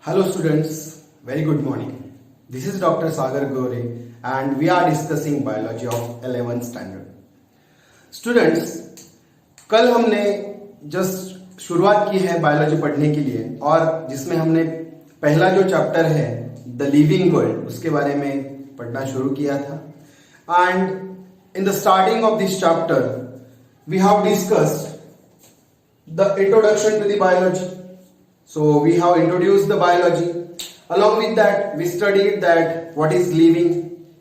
Hello students, very good morning. This is Dr. Sagar Gore and we are discussing biology of 11th standard. Students, कल हमने just शुरुआत की है biology पढ़ने के लिए और जिसमें हमने पहला जो चैप्टर है द लिविंग वर्ल्ड उसके बारे में पढ़ना शुरू किया था and in the starting of this chapter we have discussed the introduction to the biology. So we have introduced the biology. Along with that, we studied that what is living,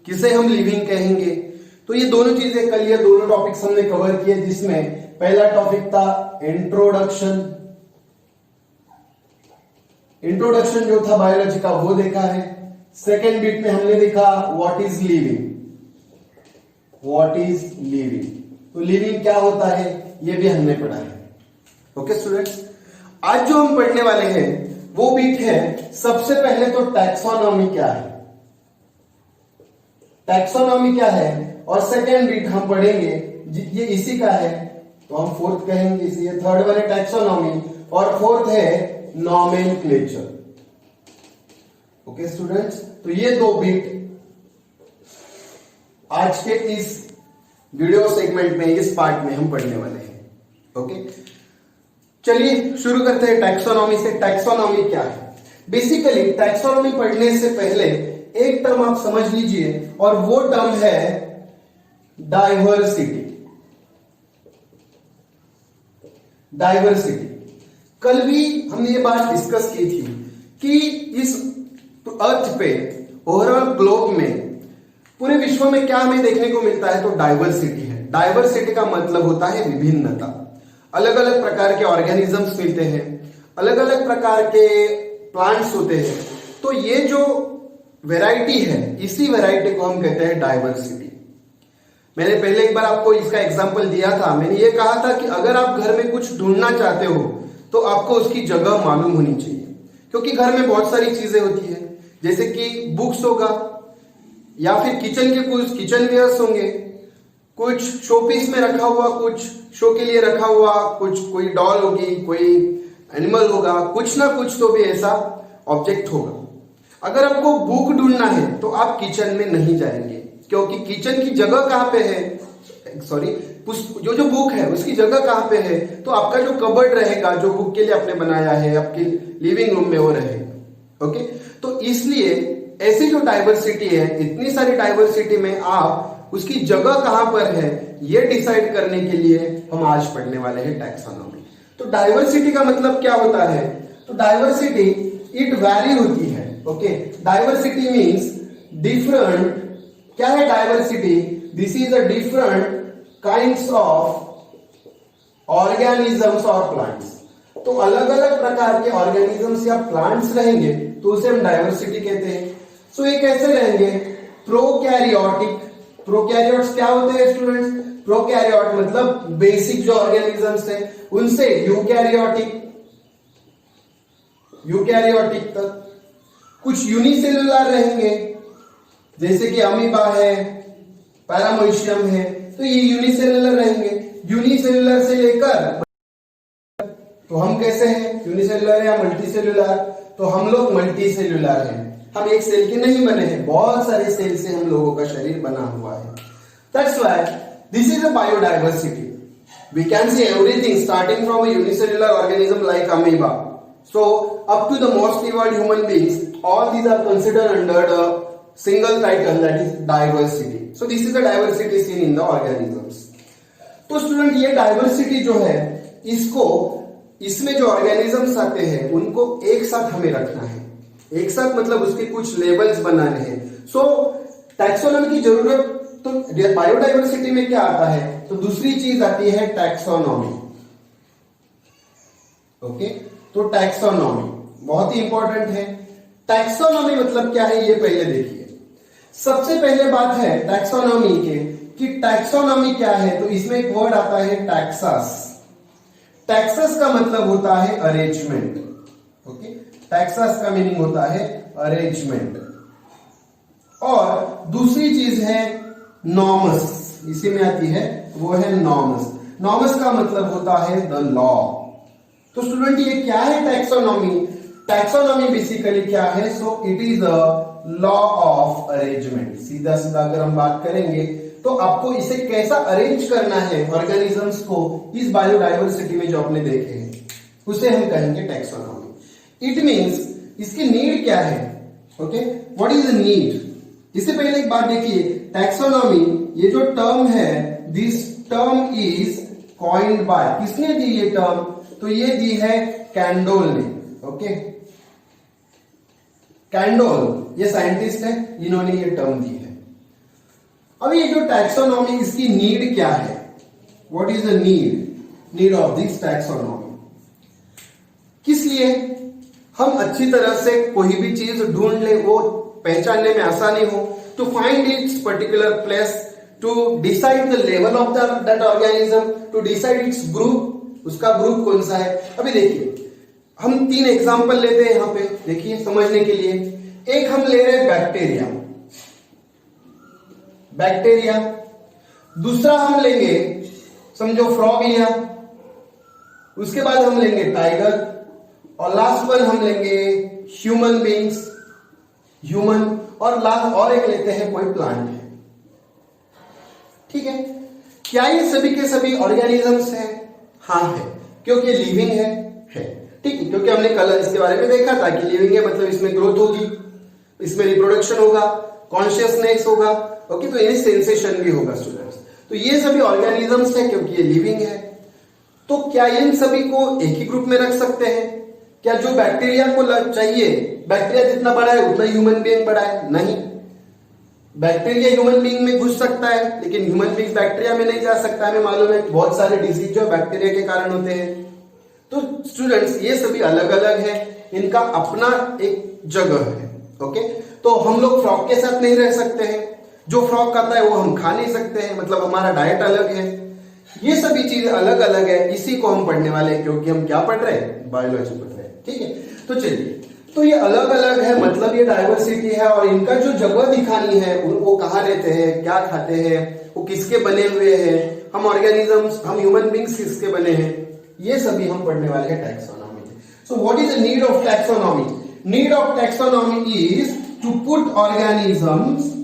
किसे हम living कहेंगे. तो ये दोनों चीजें कल ये दोनों टॉपिक्स हमने कवर किए जिसमें पहला टॉपिक था इंट्रोडक्शन. इंट्रोडक्शन जो था बायोलॉजी का वो देखा है. सेकेंड बीट में हमने देखा what is living. What is living, तो लिविंग क्या होता है ये भी हमने पढ़ा है. ओके स्टूडेंट्स, आज जो हम पढ़ने वाले हैं वो बीट है सबसे पहले तो टैक्सोनॉमी क्या है. टैक्सोनॉमी क्या है और सेकेंड बीट हम पढ़ेंगे ये इसी का है तो हम फोर्थ कहेंगे. इसलिए थर्ड वाले टैक्सोनॉमी और फोर्थ है नॉमेनक्लेचर. ओके स्टूडेंट्स, तो ये दो बीट आज के इस वीडियो सेगमेंट में इस पार्ट में हम पढ़ने वाले हैं. ओके चलिए शुरू करते हैं टैक्सोनॉमी से. टैक्सोनॉमी क्या है? बेसिकली टैक्सोनॉमी पढ़ने से पहले एक टर्म आप समझ लीजिए और वो टर्म है डाइवर्सिटी. डाइवर्सिटी कल भी हमने ये बात डिस्कस की थी कि इस अर्थ पे ओवरऑल ग्लोब में पूरे विश्व में क्या हमें देखने को मिलता है तो डाइवर्सिटी है. डाइवर्सिटी का मतलब होता है विभिन्नता. अलग अलग प्रकार के ऑर्गेनिजम्स मिलते हैं, अलग अलग प्रकार के प्लांट्स होते हैं. तो ये जो वैरायटी है इसी वैरायटी को हम कहते हैं डाइवर्सिटी. मैंने पहले एक बार आपको इसका एग्जांपल दिया था. मैंने ये कहा था कि अगर आप घर में कुछ ढूंढना चाहते हो तो आपको उसकी जगह मालूम होनी चाहिए क्योंकि घर में बहुत सारी चीजें होती है जैसे कि बुक्स होगा या फिर किचन के कुछ किचन वेयर्स होंगे, कुछ शोपीस में रखा हुआ, कुछ शो के लिए रखा हुआ, कुछ कोई डॉल होगी, कोई एनिमल होगा, कुछ ना कुछ तो भी ऐसा ऑब्जेक्ट होगा. अगर आपको बुक ढूंढना है तो आप किचन में नहीं जाएंगे क्योंकि किचन की जगह कहां पे है, सॉरी जो बुक है उसकी जगह कहां पे है तो आपका जो कबर्ड रहेगा जो बुक के लिए आपने बनाया है आपके लिविंग रूम में वो रहेगा. ओके, तो इसलिए ऐसी जो डाइवर्सिटी है इतनी सारी डाइवर्सिटी में आप उसकी जगह कहां पर है ये डिसाइड करने के लिए हम आज पढ़ने वाले हैं टैक्सोनॉमी. तो डाइवर्सिटी का मतलब क्या होता है तो डाइवर्सिटी इट वैरी होती है. Okay, diversity means different. क्या है diversity? This is a different kinds of organisms और प्लांट्स. तो अलग अलग प्रकार के ऑर्गेनिजम्स या प्लांट्स रहेंगे तो उसे हम डाइवर्सिटी कहते हैं. सो ये कैसे रहेंगे? प्रोकैरियोटिक. प्रोकैरियोट्स क्या होते हैं स्टूडेंट्स? प्रोकैरियोट मतलब बेसिक जो ऑर्गेनिजम्स हैं उनसे यूकैरियोटिक तक. कुछ यूनिसेलुलर रहेंगे जैसे कि अमीबा है, पैरामोइशियम है, तो ये यूनिसेलुलर रहेंगे. यूनिसेलुलर से लेकर तो हम कैसे हैं, यूनिसेलुलर या मल्टीसेलुलर? तो हम लोग मल्टीसेलुलर हैं. हम एक सेल के नहीं बने हैं, बहुत सारे सेल से हम लोगों का शरीर बना हुआ है. That's why this is a biodiversity. We can see everything starting from a unicellular organism like amoeba. So up to the most evolved human beings, all these are considered under the single title that is diversity. So this is the diversity seen in the organisms. तो student ये diversity जो है इसमें जो organisms आते हैं उनको एक साथ हमें रखना है. एक साथ मतलब उसके कुछ लेवल्स बनाने हैं. सो टैक्सोनॉमी की जरूरत तो बायोडाइवर्सिटी में क्या आता है तो दूसरी चीज आती है टैक्सोनॉमी. ओके, तो टैक्सोनॉमी बहुत ही इंपॉर्टेंट है. टैक्सोनॉमी मतलब क्या है ये पहले देखिए. सबसे पहले बात है टैक्सोनॉमी के कि टैक्सोनॉमी क्या है तो इसमें एक वर्ड आता है टैक्सस. टैक्सस का मतलब होता है अरेंजमेंट. ओके, टैक्सस का मीनिंग होता है अरेंजमेंट. और दूसरी चीज है नॉर्मस, इसी में आती है वो है नॉर्मस. नॉर्मस का मतलब होता है द लॉ. तो स्टूडेंट ये क्या है टैक्सोनॉमी? टैक्सोनॉमी बेसिकली क्या है? So it is a law of arrangement. सीधा सीधा अगर हम बात करेंगे तो आपको इसे कैसा अरेंज करना है ऑर्गेनिजम्स को इस बायोडाइवर्सिटी में जो आपने देखे हैं उसे हम कहेंगे टैक्सोनॉमी। इट मींस इसकी नीड क्या है? Okay, what is the need? इससे पहले एक बात देखिए, टैक्सोनॉमी ये जो टर्म है, this term is coined bye, किसने दी ये टर्म? तो ये दी है कैंडोल ने। ओके, कैंडोल ये साइंटिस्ट है, इन्होंने ये टर्म दी है। अब ये जो टैक्सोनॉमी, इसकी नीड क्या है? What is the need of this taxonomy? किस लिए? हम अच्छी तरह से कोई भी चीज ढूंढ ले, वो पहचानने में आसानी हो, to find its particular place, to decide the level of that organism, to decide its group, उसका ग्रुप कौन सा है। अभी देखिए, हम 3 एग्जांपल लेते हैं यहां पे, देखिए समझने के लिए। एक हम ले रहे हैं बैक्टीरिया, दूसरा हम लेंगे, समझो फ्रॉग लिया, उसके बाद हम लेंगे टाइगर, और लास्ट वन हम लेंगे ह्यूमन बीइंग्स, और लास्ट और एक लेते हैं कोई प्लांट है। ठीक है, क्या ये सभी के सभी ऑर्गेनिजम्स हैं? हाँ है, क्योंकि लिविंग है। ठीक है, क्योंकि हमने कल इसके बारे में देखा था कि लिविंग है मतलब इसमें ग्रोथ होगी, इसमें रिप्रोडक्शन होगा, कॉन्शियसनेस होगा। ओके, तो इन्हें सेंसेशन भी होगा स्टूडेंट्स। तो ये सभी ऑर्गेनिजम्स है क्योंकि ये लिविंग है। तो क्या इन सभी को एक ही ग्रुप में रख सकते हैं? क्या जो बैक्टीरिया को चाहिए, बैक्टीरिया जितना बड़ा है उतना ह्यूमन बीइंग बड़ा है? नहीं, बैक्टीरिया ह्यूमन बीइंग में घुस सकता है, लेकिन ह्यूमन बीइंग बैक्टीरिया में नहीं जा सकता। हमें मालूम है बहुत सारे डिजीज जो बैक्टीरिया के कारण होते हैं। तो स्टूडेंट्स ये सभी अलग अलग है, इनका अपना एक जगह है। ओके, तो हम लोग फ्रॉग के साथ नहीं रह सकते हैं, जो फ्रॉग खाता है वो हम खा नहीं सकते हैं, मतलब हमारा डाइट अलग है। ये सभी चीजें अलग अलग है, इसी को हम पढ़ने वाले हैं, क्योंकि हम क्या पढ़ रहे हैं? बायोलॉजी पढ़ रहे हैं। ठीक है, तो चलिए, तो ये अलग अलग है, मतलब ये डाइवर्सिटी है, और इनका जो जगह दिखानी है, वो कहाँ रहते हैं, क्या खाते हैं, वो किसके बने हुए हैं, हम ऑर्गेनिजम्स, हम ह्यूमन बींग्स किसके बने हैं, ये सभी हम पढ़ने वाले हैं टैक्सोनॉमी में। So what is the need of taxonomy? Need of taxonomy is to put organisms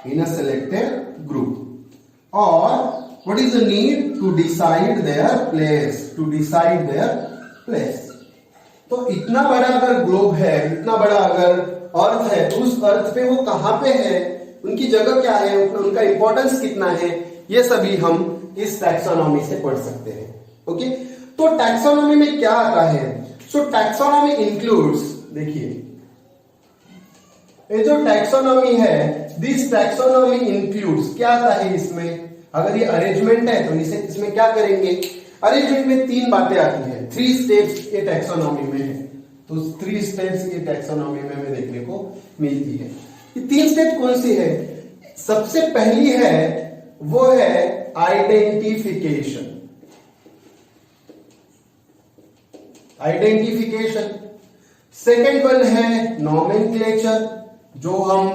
in a selected group, or what is the need to decide their place, तो इतना बड़ा अगर ग्लोब है, इतना बड़ा अगर अर्थ है, तो उस अर्थ पे वो कहां पे है, उनकी जगह क्या है, उनका इंपॉर्टेंस कितना है, ये सभी हम इस टैक्सोनॉमी से पढ़ सकते हैं। ओके, तो टैक्सोनॉमी में क्या आता है? सो टैक्सोनॉमी इंक्लूड्स, देखिए ये जो टैक्सोनॉमी है, दिस टैक्सोनॉमी इंक्लूड्स, क्या आता है इसमें? अगर ये अरेंजमेंट है तो इसमें क्या करेंगे? अरेंजमेंट में 3 बातें आती है, 3 स्टेप्स ये टैक्सोनॉमी में है। तो 3 स्टेप्स ये टैक्सोनॉमी में हमें देखने को मिलती है। ये 3 स्टेप कौन सी है? सबसे पहली है वो है आइडेंटिफिकेशन। सेकंड वन है नॉमेनक्लेचर, जो हम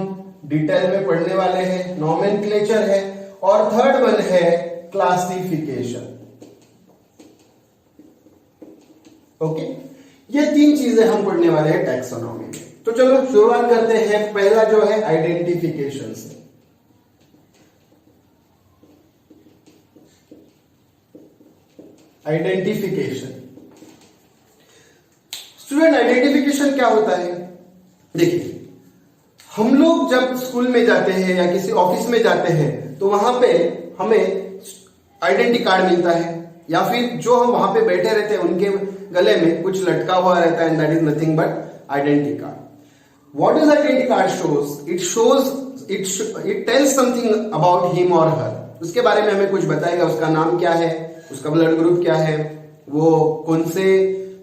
डिटेल में पढ़ने वाले हैं, नॉमेनक्लेचर है। और थर्ड वन है क्लासिफिकेशन। ओके, ये 3 चीजें हम पढ़ने वाले हैं टैक्सोनॉमी में। तो चलो शुरुआत करते हैं, पहला जो है आइडेंटिफिकेशन से। आइडेंटिफिकेशन, स्टूडेंट आइडेंटिफिकेशन क्या होता है? देखिए, हम लोग जब स्कूल में जाते हैं या किसी ऑफिस में जाते हैं तो वहां पे हमें आइडेंटिटी कार्ड मिलता है, या फिर जो हम वहां पे बैठे रहते हैं उनके गले में कुछ लटका हुआ रहता है, and that is nothing but identity card. What does identity card shows? It tells something about him और हर। उसके बारे में हमें कुछ बताएगा, उसका नाम क्या है, उसका ब्लड ग्रुप क्या है, वो कौन से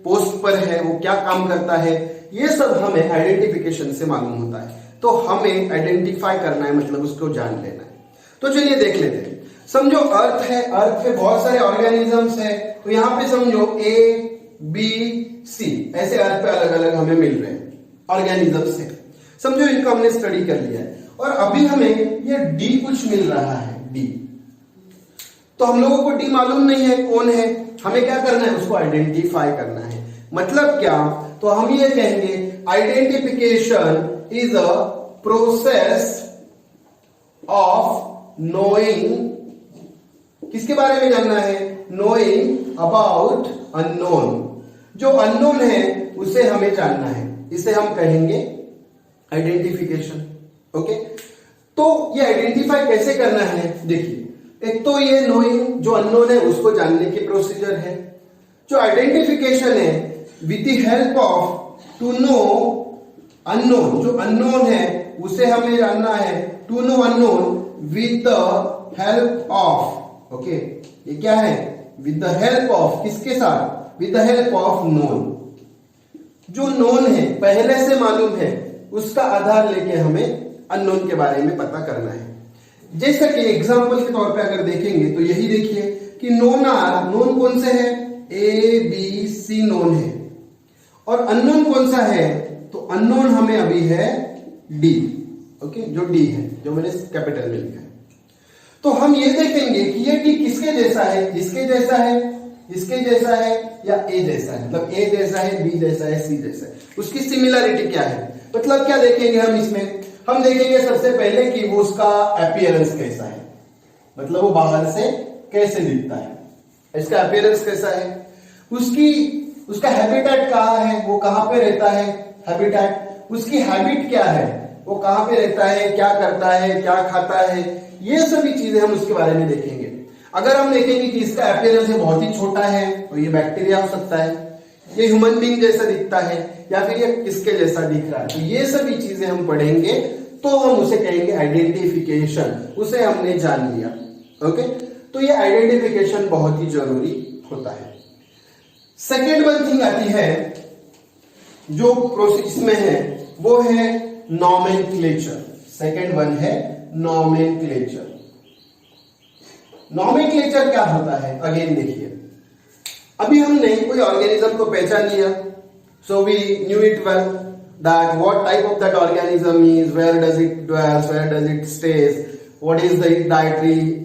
पोस्ट पर है, वो क्या काम करता है, ये सब हमें आइडेंटिफिकेशन से मालूम होता है। तो हमें आइडेंटिफाई करना है, मतलब उसको जान लेना है। तो चलिए देख लेते हैं। समझो अर्थ है, अर्थ पे बहुत सारे ऑर्गेनिजम्स है, तो यहां पे समझो A, B, C ऐसे अर्थ पे अलग अलग हमें मिल रहे हैं ऑर्गेनिजम्स है। समझो इनका हमने स्टडी कर लिया है। और अभी हमें ये डी कुछ मिल रहा है, डी। तो हम लोगों को डी मालूम नहीं है कौन है, हमें क्या करना है, उसको आइडेंटिफाई करना है। मतलब क्या, तो हम ये कहेंगे identification is a process of knowing, किसके बारे में जानना है, नोइंग अबाउट अननोन। जो अननोन है उसे हमें जानना है, इसे हम कहेंगे आइडेंटिफिकेशन। ओके, तो ये आइडेंटिफाई कैसे करना है, देखिए एक तो ये नोइंग, जो अननोन है उसको जानने की प्रोसीजर है। जो आइडेंटिफिकेशन है with the help of to know unknown, जो अननोन है उसे हमें जानना है, to know unknown with the help of. Okay, ये क्या है, विद द हेल्प ऑफ, किसके साथ, with the help of known. जो नोन है पहले से मालूम है उसका आधार लेके हमें अननोन के बारे में पता करना है। जैसा कि एग्जांपल के तौर पे अगर देखेंगे तो यही देखिए कि नोन आर, नोन कौन से है, ए बी सी नोन है, और अननोन कौन सा है, तो अननोन हमें अभी है डी। ओके, जो डी है, जो मैंने कैपिटल में लिखा है। तो हम ये देखेंगे कि ये डी किसके जैसा है, इसके जैसा है, इसके जैसा है, या ए जैसा है, मतलब ए जैसा है, बी जैसा है, सी जैसा है, उसकी सिमिलरिटी क्या है। मतलब क्या देखेंगे हम इसमें, हम देखेंगे सबसे पहले कि वो उसका अपीयरेंस कैसा है, मतलब वो बाहर से कैसे दिखता है, इसका अपीयरेंस कैसा है, उसका हैबिटेट कहाँ है, वो कहाँ पे रहता है, हैबिटेट, उसकी हैबिट क्या है, वो कहाँ पे रहता है, क्या करता है, क्या खाता है, ये सभी चीजें हम उसके बारे में देखेंगे। अगर हम देखेंगे कि इसका अपीयरेंस बहुत ही छोटा है तो ये बैक्टीरिया हो सकता है, ये ह्यूमन बीइंग जैसा दिखता है, या फिर ये किसके जैसा दिख रहा है, तो ये सभी चीजें हम पढ़ेंगे तो हम उसे कहेंगे आइडेंटिफिकेशन, उसे हमने जान लिया। ओके, तो ये आइडेंटिफिकेशन बहुत ही जरूरी होता है। सेकेंड वन थिंग आती है जो प्रोसेस में है, वो है नॉमेनक्लेचर। सेकेंड वन है नॉमेनक्लेचर। नॉमेनक्लेचर क्या होता है, अगेन देखिए, अभी हमने कोई ऑर्गेनिज्म को पहचान लिया, so we knew it well that what type of that organism is, where does it dwells, where does it stays, what is the dietary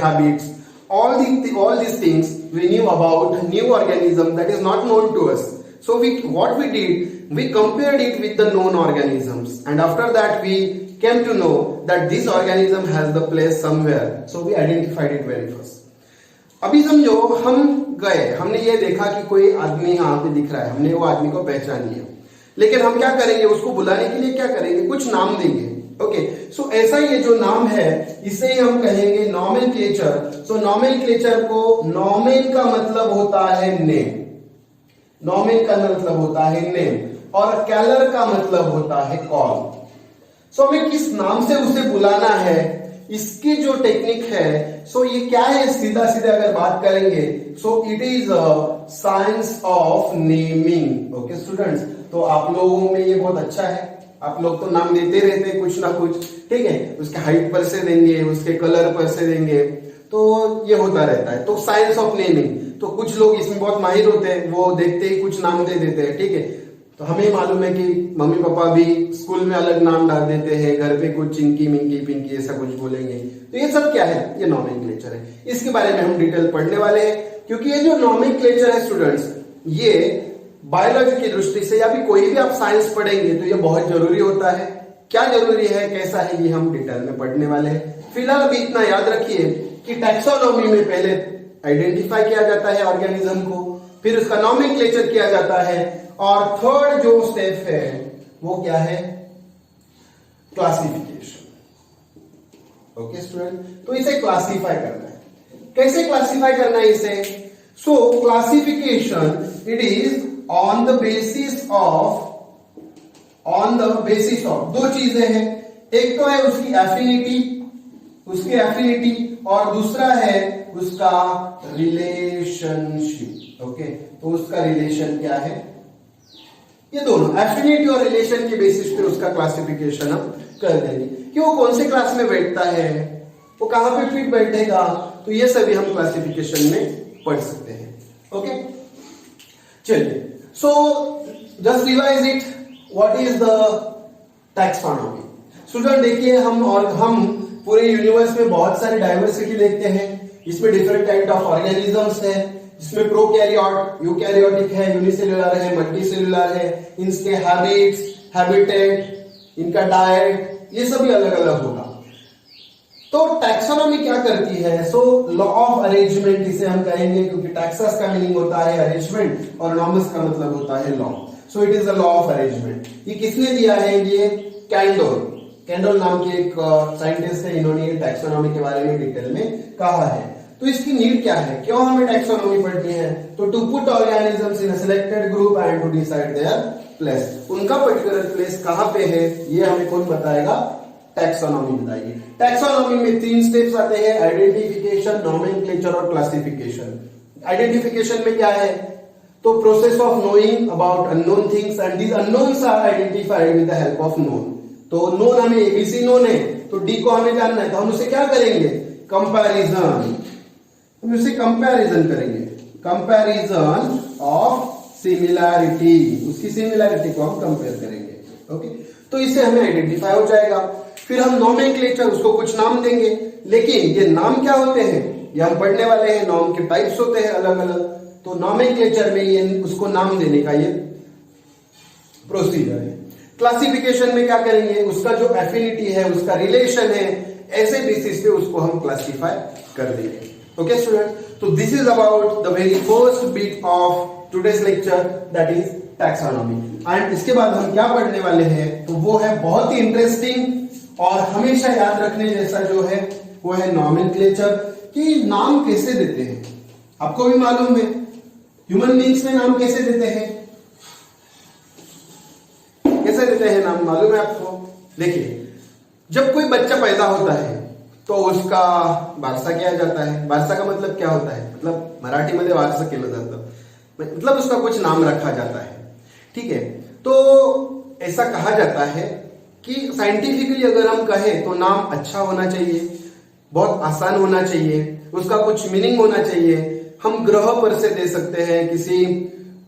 habits, all these things we knew about new organism that is not known to us. So what we did, we compared it with the known organisms, and after that we came to know that this organism has the place somewhere, so we identified it very first. अभी समझो हम गए, हमने ये देखा कि कोई आदमी यहाँ पे दिख रहा है, हमने वो आदमी को पहचान लिया, लेकिन हम क्या करेंगे, उसको बुलाने के लिए क्या करेंगे, कुछ नाम देंगे। ओके, सो ऐसा ये जो नाम है इसे ही हम कहेंगे नॉमेनक्लेचर। सो नॉमेनक्लेचर को, नॉमेन का मतलब होता है नेम, नॉमेन का मतलब होता है नेम, और कैलर का मतलब होता है कॉल। सो हमें किस नाम से उसे बुलाना है, इसकी जो टेक्निक है, सो ये क्या है, सीधा सीधा अगर बात करेंगे, सो it is a science of naming. Okay students, तो आप लोगों में ये बहुत अच्छा है, आप लोग तो नाम देते रहते हैं कुछ ना कुछ, ठीक है, उसके हाइट पर से देंगे, उसके कलर पर से देंगे, तो ये होता रहता है। तो साइंस ऑफ नेमिंग, तो कुछ लोग इसमें बहुत माहिर होते हैं, वो देखते ही कुछ नाम दे देते हैं, ठीक है। तो हमें मालूम है कि मम्मी पापा भी स्कूल में अलग नाम डाल देते हैं, घर पे कुछ चिंकी मिंकी पिंकी ऐसा कुछ बोलेंगे, तो ये सब क्या है, ये नॉमेनक्लेचर है। इसके बारे में हम डिटेल पढ़ने वाले हैं, क्योंकि ये जो नॉमेनक्लेचर है स्टूडेंट्स, ये बायोलॉजी की दृष्टि से या भी कोई भी आप साइंस पढ़ेंगे तो ये बहुत जरूरी होता है। क्या जरूरी है, कैसा है, ये हम डिटेल में पढ़ने वाले हैं। फिलहाल अभी इतना याद रखिए कि टैक्सोनॉमी में पहले आइडेंटिफाई किया जाता है ऑर्गेनिज्म को, फिर उसका नॉमेनक्लेचर किया जाता है, और थर्ड जो स्टेप है वो क्या है, क्लासिफिकेशन। ओके स्टूडेंट, तो इसे क्लासिफाई करना है। कैसे क्लासिफाई करना है इसे, सो classification it is on the basis of दो चीजें हैं, एक तो है उसकी एफिनिटी, और दूसरा है उसका रिलेशनशिप। ओके, तो उसका रिलेशन क्या है, ये दोनों एफिनिटी और रिलेशन के बेसिस पे उसका क्लासिफिकेशन हम कर देंगे कि वो कौन से क्लास में बैठता है, वो कहां पे फिट बैठेगा, तो ये सभी हम क्लासिफिकेशन में पढ़ सकते हैं। ओके, चलिए, so just revise it, what is the taxonomy. Student देखिए, हम पूरे यूनिवर्स में बहुत सारी डाइवर्सिटी देखते हैं। इसमें डिफरेंट टाइप ऑफ ऑर्गेनिजम्स है, जिसमें प्रोकैरियोट, यूकैरियोटिक है, यूनिसेल्युलर है, मल्टीसेल्युलर है, इनके हैबिट्स, हैबिटेट, इनका डाइट, ये सभी अलग अलग होगा। तो टैक्सोनॉमी क्या करती है? सो लॉ ऑफ अरेंजमेंट इसे हम कहेंगे, क्योंकि टैक्सस का मीनिंग होता है अरेंजमेंट और नॉमस का मतलब होता है law. So it is the law of arrangement. ये किसने दिया है? ये कैंडोल नाम के एक साइंटिस्ट है, इन्होंने ये टैक्सोनॉमी के बारे में डिटेल में कहा है। तो इसकी नीड क्या है, क्यों हमें टैक्सोनॉमी पढ़नी है? तो to put organisms in a selected group and to decide their place. उनका पर्टिकुलर प्लेस कहां पे है, ये हमें कौन बताएगा? टैक्सोनॉमी बताएगी। टैक्सोनॉमी में 3 स्टेप्स आते हैं, आइडेंटिफिकेशन, नोमेनक्लेचर और क्लासिफिकेशन। आइडेंटिफिकेशन में क्या है? तो process of knowing about unknown things and these unknowns are identified with the help of known. तो नोन हमें एबीसी नोन है, तो डी को हमें जानना है, तो हम उसे क्या करेंगे? कंपैरिजन। हम उसे कंपैरिजन करेंगे, कंपैरिजन ऑफ सिमिलैरिटी, उसकी सिमिलैरिटी को हम कंपेयर करेंगे। ओके, तो इससे हमें आइडेंटिफाई हो जाएगा। फिर हम नोमेनक्लेचर, उसको कुछ नाम देंगे, लेकिन ये नाम क्या होते हैं ये हम पढ़ने वाले हैं। नॉर्म के टाइप्स होते हैं अलग अलग, तो नोमेनक्लेचर में ये उसको नाम देने का ये प्रोसीजर है। क्लासिफिकेशन में क्या करेंगे? उसका जो एफिनिटी है, उसका रिलेशन है, ऐसे बेसिस पे उसको हम क्लासिफाई कर देंगे। ओके स्टूडेंट, तो this is about the very first bit of today's lecture, that is taxonomy. And इसके बाद हम क्या पढ़ने वाले हैं, तो वो है बहुत ही इंटरेस्टिंग और हमेशा याद रखने जैसा जो है वो है नोमेनक्लेचर, कि नाम कैसे देते हैं। आपको भी मालूम है ह्यूमन बीइंग्स में नाम कैसे देते हैं, कैसे देते हैं नाम, मालूम है आपको? देखिए, जब कोई बच्चा पैदा होता है तो उसका वारसा किया जाता है। वारसा का मतलब क्या होता है? मतलब मराठी मध्ये वारसा केलं जातं, मतलब उसका कुछ नाम रखा जाता है। ठीक है, तो ऐसा कहा जाता है कि साइंटिफिकली अगर हम कहें तो नाम अच्छा होना चाहिए, बहुत आसान होना चाहिए, उसका कुछ मीनिंग होना चाहिए। हम ग्रह पर से दे सकते हैं, किसी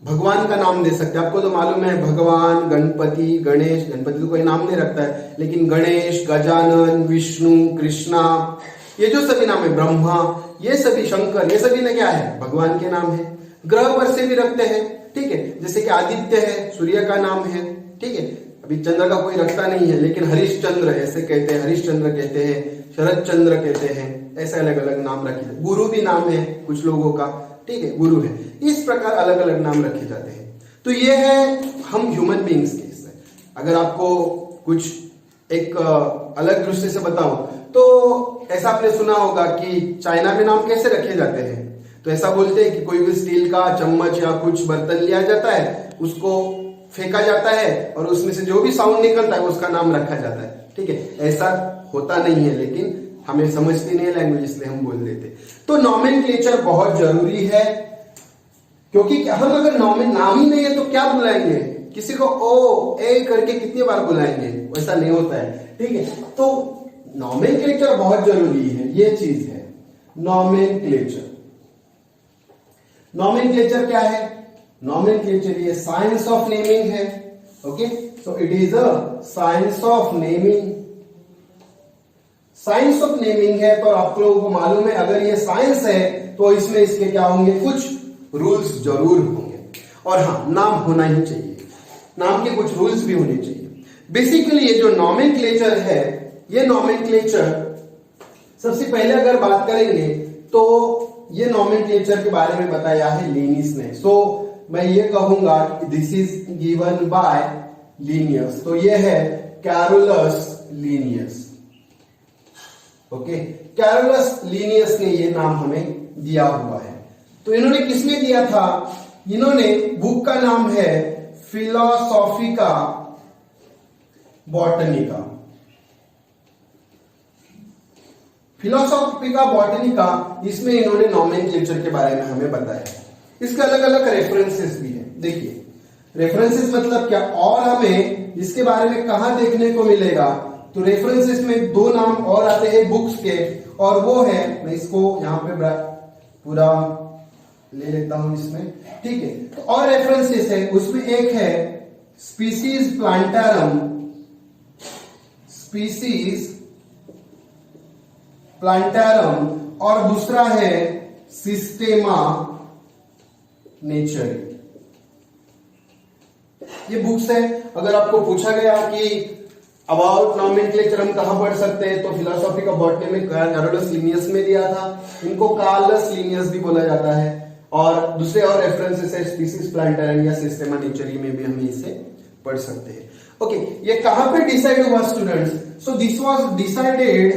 भगवान का नाम दे सकते हैं। आपको तो मालूम है भगवान, गणपति, गणेश, गणपति तो कोई नाम नहीं रखता है, लेकिन गणेश, गजानन, विष्णु, कृष्णा, ये जो सभी नाम है, ब्रह्मा, ये सभी, शंकर, ये सभी ने क्या है? भगवान के नाम है। ग्रह पर से भी रखते हैं, ठीक है, जैसे कि आदित्य है, सूर्य का नाम है। ठीक है, अभी चंद्र का कोई रखता नहीं है, लेकिन हरिश्चंद्र ऐसे कहते हैं, हरिश्चंद्र कहते हैं, शरद चंद्र कहते हैं, ऐसे अलग अलग नाम रखे। गुरु भी नाम है कुछ लोगों का, ठीक है, गुरु है। इस प्रकार अलग अलग नाम रखे जाते हैं। तो ये है हम ह्यूमन बीइंग्स के इससे। अगर आपको कुछ एक अलग दृष्टि से बताऊं तो ऐसा आपने सुना होगा कि चाइना में नाम कैसे रखे जाते हैं। तो ऐसा बोलते हैं कि कोई भी स्टील का चम्मच या कुछ बर्तन लिया जाता है, उसको फेंका जाता है और उसमें से जो भी साउंड निकलता है उसका नाम रखा जाता है। ठीक है, ऐसा होता नहीं है, लेकिन हमें समझती नहीं है लैंग्वेज, इसलिए हम बोल देते। तो नोमेनक्लेचर बहुत जरूरी है, क्योंकि हम अगर नाम ही नहीं है तो क्या बुलाएंगे? किसी को ओ ए करके कितनी बार बुलाएंगे? वैसा नहीं होता है। ठीक है, तो नोमेनक्लेचर बहुत जरूरी है, ये चीज है नोमेनक्लेचर। नोमेनक्लेचर क्या है? नोमेनक्लेचर ये साइंस ऑफ नेमिंग है। Okay, so it is a science of naming. Science of naming है, तो आप लोगों को मालूम है अगर ये साइंस है तो इसमें इसके क्या होंगे? कुछ रूल्स जरूर होंगे। और हाँ, नाम होना ही चाहिए, नाम के कुछ रूल्स भी होने चाहिए। बेसिकली ये जो नोमेनक्लेचर है, ये नोमेनक्लेचर सबसे पहले अगर बात करेंगे तो ये नोमेनक्लेचर के बारे में बताया है लीनियस ने। सो मैं ये कहूंगा this is given by Linnaeus. तो ये है Carolus Linnaeus. Okay, Carolus Linnaeus ने ये नाम हमें दिया हुआ है। तो इन्होंने किसमें दिया था? इन्होंने, बुक का नाम है फिलोसॉफिका बॉटनिका। फिलोसॉफिका बॉटनिका, इसमें इन्होंने नोमेनक्लेचर के बारे में हमें बताया। इसके अलग अलग रेफरेंसेस भी है। देखिए, रेफरेंसेस मतलब क्या, और हमें इसके बारे में कहां देखने को मिलेगा? तो रेफरेंसेस में 2 नाम और आते हैं बुक्स के, और वो है, मैं इसको यहां पे पूरा ले लेता हूं इसमें। ठीक है, तो और रेफरेंसेस है, उसमें एक है स्पीसीज प्लांटारम स्पीसीज प्लांटारम और दूसरा है सिस्टेमा नेचरी। ये बुक्स है। अगर आपको पूछा गया कि अबाउट नॉमेनक्लेचर हम कहां पढ़ सकते हैं, तो फिलोसॉफी ऑफ बॉटनी में कैरोलस लिनियस में दिया था। इनको कार्लस लिनियस भी बोला जाता है, और दूसरे और रेफरेंसेस है स्पीसीज प्लांटारम या सिस्टेमा नेचरी में भी हम इसे पढ़ सकते हैं। ओके, ये कहां पे डिसाइड हुआ students? So this was decided,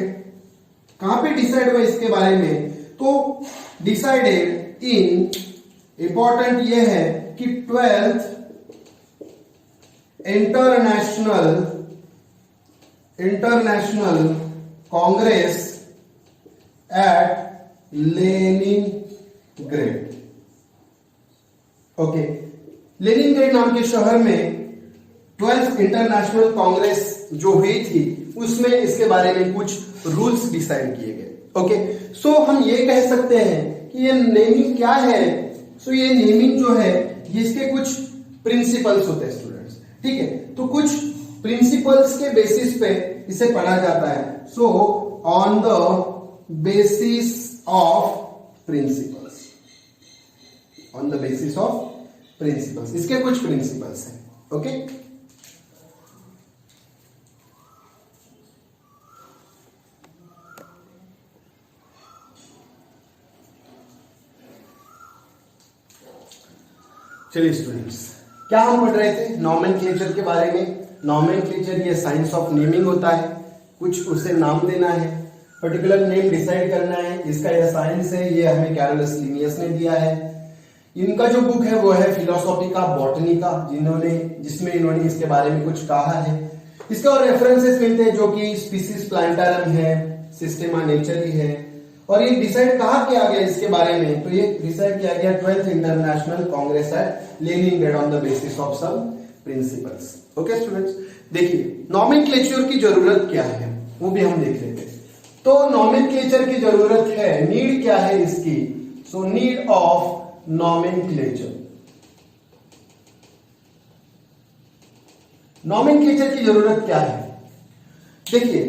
कहां पे डिसाइड हुआ इसके बारे में? तो डिसाइडेड इन, इंपॉर्टेंट ये है कि 12th international congress at Leningrad. Okay, Leningrad नाम के शहर में 12th इंटरनेशनल कांग्रेस जो हुई थी, उसमें इसके बारे में कुछ रूल्स डिसाइड किए गए। ओके, सो हम ये कह सकते हैं कि ये नेमिंग क्या है? सो ये नेमिंग जो है, इसके कुछ प्रिंसिपल्स होते हैं स्टूडेंट्स, ठीक है? तो कुछ प्रिंसिपल्स के बेसिस पे इसे पढ़ा जाता है। So on the basis of principles, on the basis of principles, इसके कुछ प्रिंसिपल्स हैं। ओके, चलिए स्टूडेंट्स, क्या हम पढ़ रहे थे? नॉमेनक्लेचर के बारे में। नॉमेनक्लेचर ये साइंस ऑफ नेमिंग होता है, कुछ उसे नाम देना है, पर्टिकुलर नेम डिसाइड करना है, इसका यह साइंस है। ये हमें कैरोलस लिनियस ने दिया है। इनका जो बुक है वो है फिलोसॉफी का बॉटनी का, जिसमें इन्होंने इसके बारे में कुछ कहा है। इसके और रेफरेंसेस मिलते हैं, जो कि स्पीसीज प्लांटारम है, सिस्टेमा नेचरी है। और ये डिसाइड कहाँ किया गया इसके बारे में? तो ये डिसाइड किया गया 12th international congress at Leningrad on the basis of some principles. Okay students, देखिए नॉमेनक्लेचर की जरूरत क्या है वो भी हम देख लेते हैं। तो नॉमेनक्लेचर की जरूरत है, नीड क्या है इसकी? So need of nomenclature, nomenclature की जरूरत क्या है? देखिए,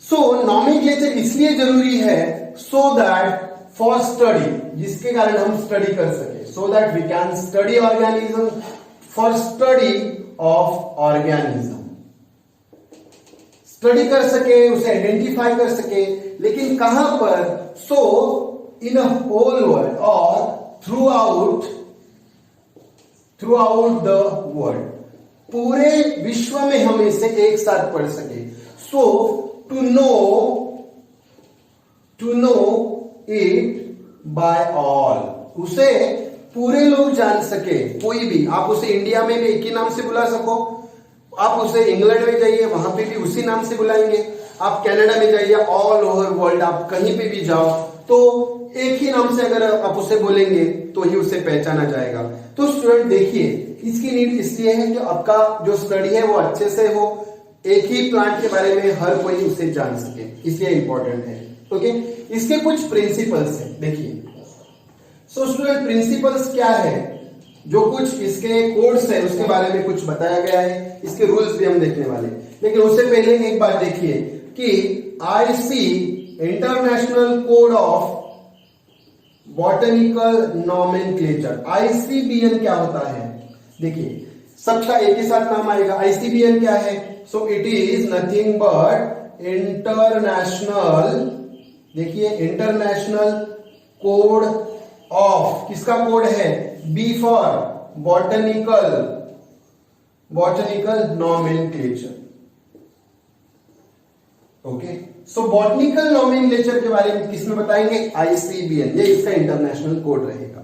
सो नॉमेनक्लेचर इसलिए जरूरी है so that for study, जिसके कारण हम स्टडी कर सके, so that we can study organism, for study of organism, study कर सके, उसे आइडेंटिफाई कर सके। लेकिन कहां पर? so in a whole world or throughout the world, पूरे विश्व में हम इसे एक साथ पढ़ सके। so to know it by all, उसे पूरे लोग जान सके, कोई भी। आप उसे इंडिया में भी एक ही नाम से बुला सको, आप उसे इंग्लैंड में जाइए वहां पे भी उसी नाम से बुलाएंगे, आप कनाडा में जाइए, ऑल ओवर वर्ल्ड आप कहीं पे भी जाओ तो एक ही नाम से अगर आप उसे बोलेंगे तो ही उसे पहचाना जाएगा। तो स्टूडेंट देखिए, इसकी नीड इसलिए है कि आपका जो स्टडी है वो अच्छे से हो, एक ही प्लांट के बारे में हर कोई उसे जान सके, इसलिए इंपॉर्टेंट है। ओके, इसके कुछ प्रिंसिपल्स हैं, देखिए। सो स्टूडेंट, प्रिंसिपल्स क्या है? जो कुछ इसके कोड्स है उसके बारे में कुछ बताया गया है, इसके रूल्स भी हम देखने वाले। लेकिन उससे पहले एक बात देखिए कि IC international code of botanical nomenclature, ICBN क्या होता है? देखिए, सबका एक ही साथ नाम आएगा। आईसीबीएन क्या है? So it is nothing but international, देखिए, इंटरनेशनल कोड ऑफ, किसका कोड है? B for botanical nomenclature. Okay, so botanical nomenclature के बारे में किसमें बताएंगे? आईसीबीएन, ये इसका इंटरनेशनल कोड रहेगा।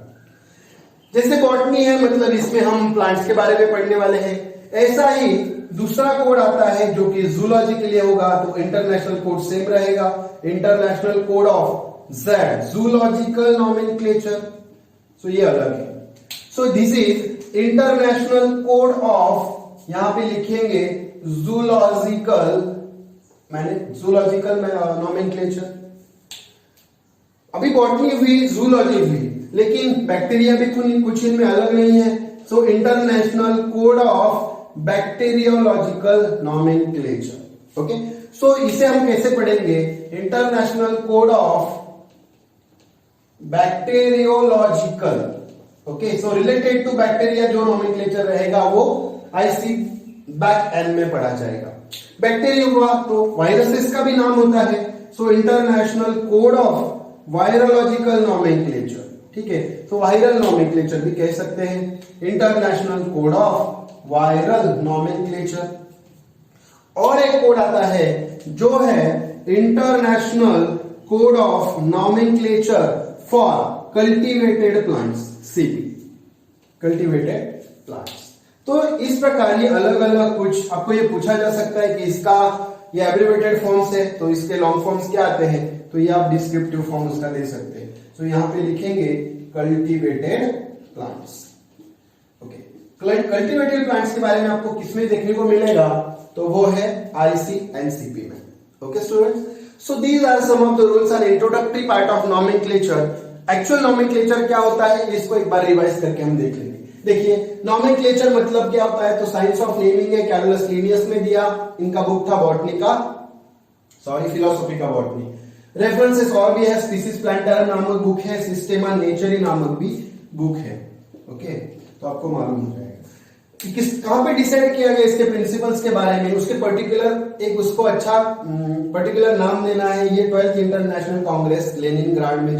जैसे बॉटनी है, मतलब इसमें हम प्लांट्स के बारे में पढ़ने वाले हैं, ऐसा ही दूसरा कोड आता है जो कि जूलॉजी के लिए होगा, तो इंटरनेशनल कोड सेम रहेगा, international code of Z, zoological nomenclature. So ये अलग है। So this is international code of, यहां पे लिखेंगे जूलॉजिकल, मैंने जूलॉजिकल नॉमेनक्लेचर। अभी बॉटनी हुई, जूलॉजी हुई, लेकिन बैक्टीरिया भी कुछ इनमें अलग नहीं है। So international code of bacteriological nomenclature. Okay, so इसे हम कैसे पढ़ेंगे? International code of bacteriological. Okay, so related to bacteria जो नोमेनक्लेचर रहेगा वो आईसी बैक एन में पढ़ा जाएगा। बैक्टीरिया हुआ तो वायरसेस का भी नाम होता है, so international code of virological nomenclature. ठीक है, तो वायरल नोमेनक्लेचर भी कह सकते हैं, international code of viral nomenclature. और एक कोड आता है जो है international code of nomenclature for cultivated plants, CP, cultivated plants. तो इस प्रकार ये अलग अलग कुछ आपको ये पूछा जा सकता है कि इसका ये एब्रिवेटेड फॉर्म्स है तो इसके लॉन्ग फॉर्म्स क्या आते हैं, तो ये आप डिस्क्रिप्टिव फॉर्म उसका दे सकते हैं। तो यहां पे लिखेंगे cultivated plants. Okay, cultivated plants के बारे में आपको किसमें देखने को मिलेगा, तो वो है ICNCP में। Okay students, so these are some of the rules and introductory part of nomenclature. Actual nomenclature क्या होता है इसको एक बार रिवाइज करके हम देख लेंगे। देखिए, नोमेनक्लेचर मतलब क्या होता है, तो साइंस ऑफ नेमिंग है, कैरोलस लिनियस में दिया, इनका बुक था बॉटनी का, सॉरी फिलोसॉफी का बॉटनी। रेफरेंसेस और भी है, स्पीसीज प्लांटर नामक बुक है, सिस्टेमा नेचुरी नामक भी बुक है। ओके, तो आपको मालूम हो जाएगा कि किस कहां पे डिसाइड किया गया इसके प्रिंसिपल्स के बारे में, उसके पर्टिकुलर एक उसको अच्छा पर्टिकुलर नाम देना है। ये 12th इंटरनेशनल कांग्रेस लेनिनग्राड में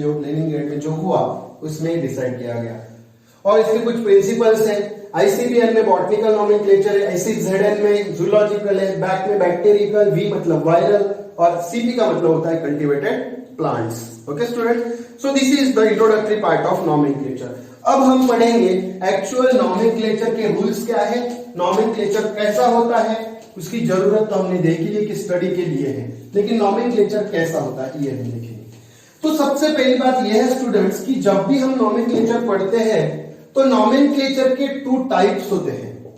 जो हुआ उसमें ही डिसाइड किया गया। और इसके कुछ प्रिंसिपल्स हैं। ICBN में बॉटनिकल नोमेनक्लेचर है, ICZN में जूलॉजिकल है, बैक में बैक्टीरियल, V मतलब वायरल, और CP का मतलब होता है cultivated plants. Okay student, so this is the introductory part of nomenclature. अब हम पढ़ेंगे एक्चुअल नोमेनक्लेचर के रूल्स क्या है, नोमेनक्लेचर कैसा होता है, उसकी जरूरत तो हमने देखी है कि स्टडी के लिए है, लेकिन नोमेनक्लेचर कैसा होता है ये हम देखेंगे। तो सबसे पहली बात यह है स्टूडेंट्स कि जब भी हम नोमेनक्लेचर पढ़ते हैं तो नोमेनक्लेचर के 2 टाइप्स होते हैं,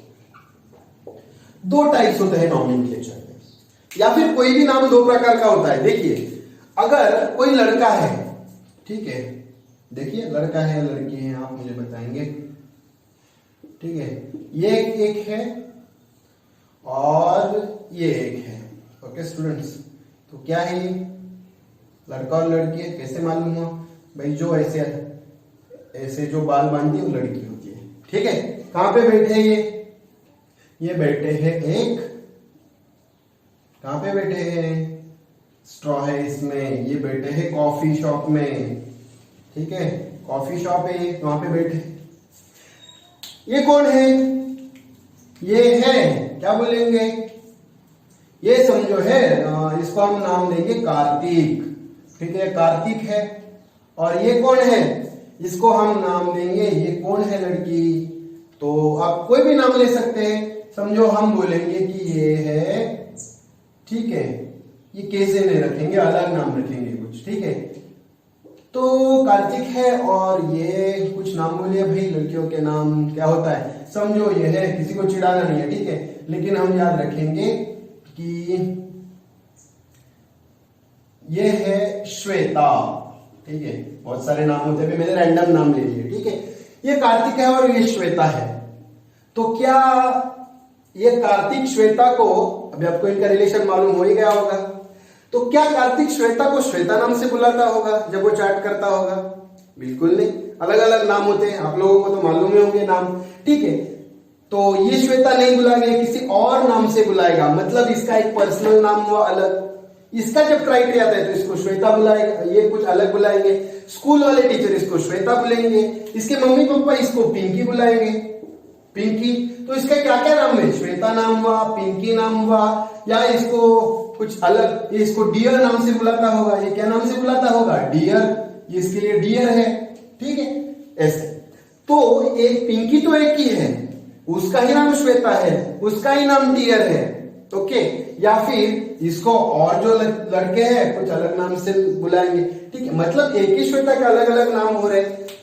2 टाइप्स होते हैं नोमेनक्लेचर में, या फिर कोई भी नाम 2 प्रकार का होता है। देखिए, अगर कोई लड़का है, ठीक है, देखिए लड़का है लड़की है आप मुझे बताएंगे, ठीक है, ये एक है और ये एक है। ओके स्टूडेंट्स, तो क्या है ये, लड़का और लड़की है, कैसे मालूम हुआ भाई, जो ऐसे जो बाल बांधती है वो लड़की होती है। ठीक है, कहां पे बैठे ये बैठे हैं एक, कहां पे बैठे हैं, स्ट्रॉ है इसमें, ये बैठे हैं कॉफी शॉप में। ठीक है, कॉफी शॉप है ये, वहां पे बैठे। ये कौन है, ये है, क्या बोलेंगे, ये समझो है, इसको हम नाम देंगे कार्तिक। ठीक है, कार्तिक है। और ये कौन है, इसको हम नाम देंगे, ये कौन है, लड़की। तो आप कोई भी नाम ले सकते हैं, समझो हम बोलेंगे कि ये है, ठीक है, ये कैसे नहीं रखेंगे, अलग नाम रखेंगे कुछ। ठीक है, तो कार्तिक है और ये कुछ नाम बोलिए भाई, लड़कियों के नाम क्या होता है, समझो ये है, किसी को चिढ़ाना नहीं है, ठीक है, लेकिन हम याद रखेंगे कि ये है श्वेता। ठीक है, बहुत सारे नाम होते हैं, मैंने रैंडम नाम ले लिए। ठीक है, ये कार्तिक है और ये श्वेता है। तो क्या ये कार्तिक श्वेता को, अभी आपको इनका रिलेशन मालूम हो ही गया होगा, तो क्या कार्तिक श्वेता को श्वेता नाम से बुलाता होगा जब वो चैट करता होगा? बिल्कुल नहीं, अलग अलग नाम होते हैं, आप लोगों को तो मालूम ही होंगे नाम। ठीक है, तो ये श्वेता नहीं बुलाएगा, किसी और नाम से बुलाएगा, मतलब इसका एक पर्सनल नाम हुआ अलग। इसका जब क्राइटेरिया आता है तो इसको श्वेता बुलाएगा, ये कुछ अलग बुलाएंगे। स्कूल वाले टीचर इसको श्वेता बुलाएंगे, इसके मम्मी पापा इसको पिंकी बुलाएंगे, पिंकी। तो इसका क्या क्या नाम है, श्वेता नाम हुआ, पिंकी नाम हुआ, या इसको कुछ अलग, इसको डियर नाम से बुलाता होगा, ये क्या नाम से बुलाता होगा, डियर, ये इसके लिए डियर है। ठीक है, ऐसे। तो एक पिंकी तो एक ही है, उसका ही नाम श्वेता है, उसका ही नाम डियर है। ओके, या फिर इसको और जो लड़के हैं कुछ अलग नाम से बुलाएंगे। ठीक है, मतलब एक ही श्वेता के अलग अलग नाम हो रहे।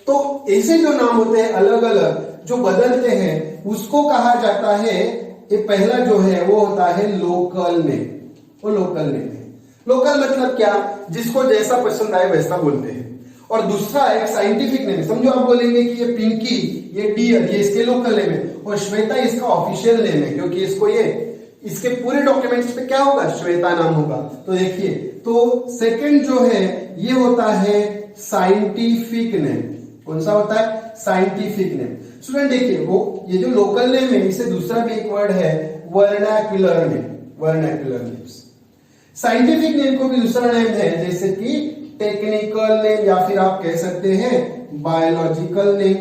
तो ऐसे जो नाम होते हैं अलग अलग जो बदलते हैं उसको कहा जाता है, ये पहला जो है वो होता है लोकल नेम। वो लोकल नेम है। लोकल मतलब क्या, जिसको जैसा पसंद आए वैसा बोलते हैं। और दूसरा एक साइंटिफिक नेम, समझो आप बोलेंगे कि ये पिंकी, ये डियर, ये इसके लोकल नेम है, और श्वेता इसका ऑफिशियल नेम है, क्योंकि इसको ये इसके पूरे डॉक्यूमेंट्स पे क्या होगा, श्वेता नाम होगा। तो देखिए, तो सेकंड जो है ये होता है साइंटिफिक नेम। कौन सा होता है, साइंटिफिक नेम। स्टूडेंट देखिए, वो ये जो लोकल नेम है, इसे दूसरा भी एक वर्ड है vernacular name, vernacular names. Scientific name को भी दूसरा नेम है, जैसे कि टेक्निकल नेम, या फिर आप कह सकते हैं biological name,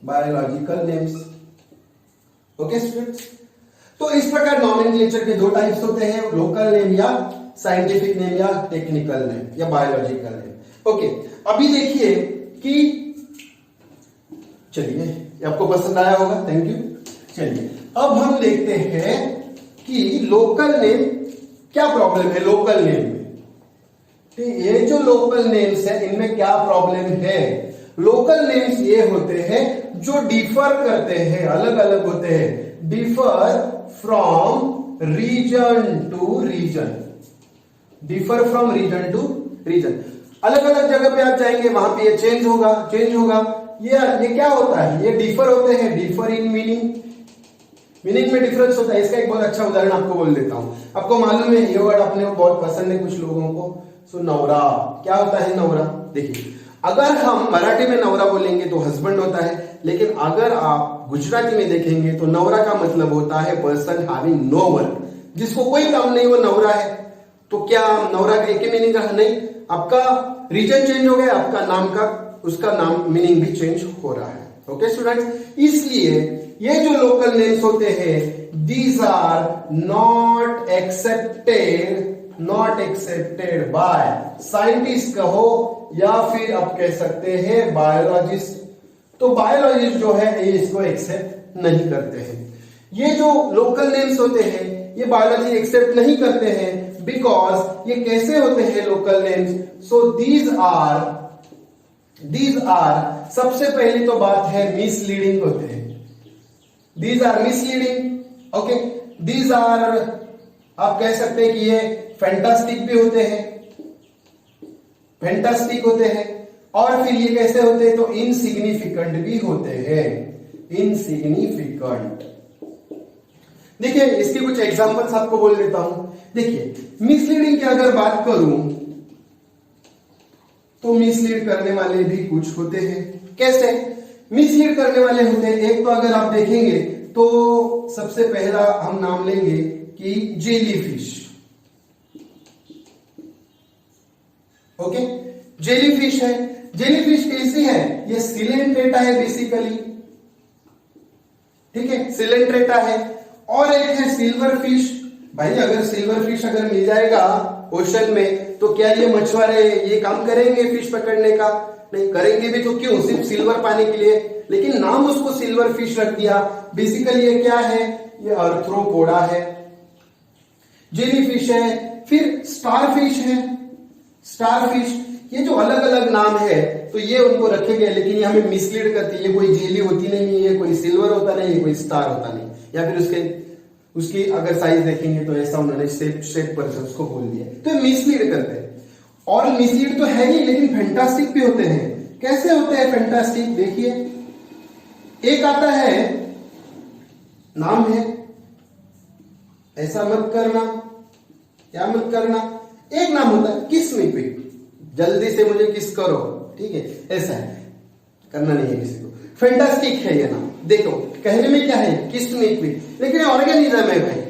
biological names. Okay students, तो इस प्रकार नॉमेनक्लेचर के दो टाइप्स होते हैं, लोकल नेम या साइंटिफिक नेम या टेक्निकल नेम या बायोलॉजिकल नेम। ओके, अभी देखिए कि चलिए, ये आपको पसंद आया होगा, थैंक यू। चलिए अब हम देखते हैं कि लोकल नेम क्या प्रॉब्लम है लोकल नेम में। तो ये जो लोकल नेम्स है इनमें क्या प्रॉब्लम है। लोकल नेम्स ये होते हैं जो डिफर करते हैं, अलग अलग होते हैं, differ from region to region, differ from region to region. अलग अलग जगह पे आप जाएंगे वहां पे ये चेंज होगा, चेंज होगा। ये क्या होता है, ये डिफर होते हैं, डिफर इन मीनिंग, मीनिंग में डिफरेंस होता है। इसका एक बहुत अच्छा उदाहरण आपको बोल देता हूं। आपको मालूम है ये वर्ड अपने को बहुत पसंद है कुछ लोगों को, सो नवरा। क्या होता है नवरा, देखिए अगर हम मराठी में नवरा बोलेंगे तो हस्बैंड होता है, लेकिन अगर आप गुजराती में देखेंगे तो नवरा का मतलब होता है पर्सन हैविंग नो वर्क, जिसको कोई काम नहीं, वो नवरा है। तो क्या नवरा का एक ही मीनिंग रहा, नहीं, आपका रीजन चेंज हो गया, आपका नाम का उसका नाम मीनिंग भी चेंज हो रहा है। ओके स्टूडेंट्स, इसलिए ये जो लोकल नेम्स होते हैं these are not accepted by scientist कहो या फिर आप कह सकते हैं बायोलॉजिस्ट। तो बायोलॉजिस्ट जो है ये इसको एक्सेप्ट नहीं करते हैं। ये जो लोकल नेम्स होते हैं ये बायोलॉजी एक्सेप्ट नहीं करते हैं, बिकॉज ये कैसे होते हैं local names. So these are सबसे पहली तो बात है मिसलीडिंग होते हैं, these are misleading. Okay, these are आप कह सकते हैं कि ये फैंटास्टिक भी होते हैं, फैंटास्टिक होते हैं, और फिर ये कैसे होते हैं तो इनसिग्निफिकेंट भी होते हैं, इनसिग्निफिकेंट। देखिए इसकी कुछ एग्जांपल्स आपको बोल देता हूं। देखिए मिसलीडिंग की अगर बात करूं तो मिसलीड करने वाले भी कुछ होते हैं। कैसे मिसलीड करने वाले होते हैं, एक तो अगर आप देखेंगे तो सबसे पहला हम नाम लेंगे कि जेलीफिश। ओके, जेलीफिश है, जेलीफिश कैसी है, ये सिलेंट्रेटा है बेसिकली, ठीक है, सिलेंट्रेटा है। और एक है सिल्वर फिश। भाई अगर सिल्वर फिश अगर मिल जाएगा ओशन में तो क्या ये मछुआरे ये काम करेंगे फिश पकड़ने का, नहीं करेंगे भी तो क्यों, सिर्फ सिल्वर पाने के लिए, लेकिन नाम उसको सिल्वर फिश रख दिया। बेसिकली ये क्या है, ये आर्थ्रोपोडा है, जेलीफिश है। फिर स्टारफिश है, स्टारफिश, ये जो अलग अलग नाम है तो ये उनको रखे गए, लेकिन ये हमें मिसलीड करती है। ये कोई जेली होती नहीं है, कोई सिल्वर होता नहीं है, कोई स्टार होता नहीं, या फिर उसकी अगर साइज देखेंगे तो ऐसा उन्होंने शेप पर उसको बोल दिया, तो मिसलीड करते हैं। और मिसलीड तो है ही, लेकिन फैंटास्टिक भी होते हैं। कैसे होते हैं फैंटास्टिक, देखिए एक आता है, नाम है ऐसा मत करना, क्या मत करना, एक नाम होता है किस मी क्विक, जल्दी से मुझे किस करो, ठीक है, ऐसा है, करना नहीं है किसी को। फैंटास्टिक है ये नाम। देखो कहने में क्या है, किस मी क्विक, लेकिन ये ऑर्गेनिज्म है भाई।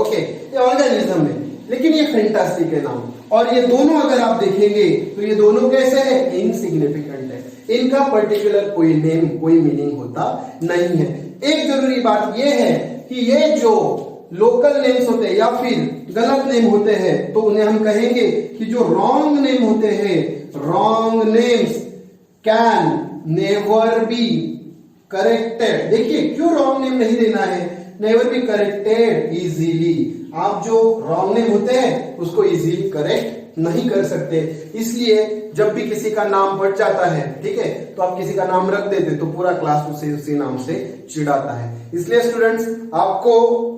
ओके, ये ऑर्गेनिज्म है, लेकिन ये फैंटास्टिक है नाम। और ये दोनों अगर आप देखेंगे तो ये दोनों कैसे है, इनसिग्निफिकेंट है, इनका पर्टिकुलर कोई नेम कोई मीनिंग होता नहीं है। एक जरूरी बात यह है कि ये जो लोकल नेम्स होते हैं या फिर गलत नेम होते हैं तो उन्हें हम कहेंगे कि जो रॉन्ग नेम होते हैं, wrong names can never be corrected. देखिए क्यों रॉन्ग नेम नहीं देना है, नेवर बी करेक्टेड इजीली। आप जो रॉन्ग नेम होते हैं उसको इजीली करेक्ट नहीं कर सकते, इसलिए जब भी किसी का नाम बढ़ जाता है, ठीक है, तो आप किसी का नाम रख देते तो पूरा क्लास उसी नाम से चिढ़ाता है। इसलिए स्टूडेंट्स आपको,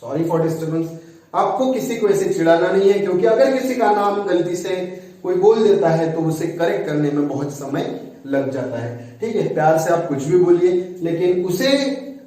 सॉरी फॉर डिस्टर्बेंस, आपको किसी को ऐसे चिढ़ाना नहीं है, क्योंकि अगर किसी का नाम गलती से कोई बोल देता है तो उसे करेक्ट करने में बहुत समय लग जाता है। ठीक है, प्यार से आप कुछ भी बोलिए, लेकिन उसे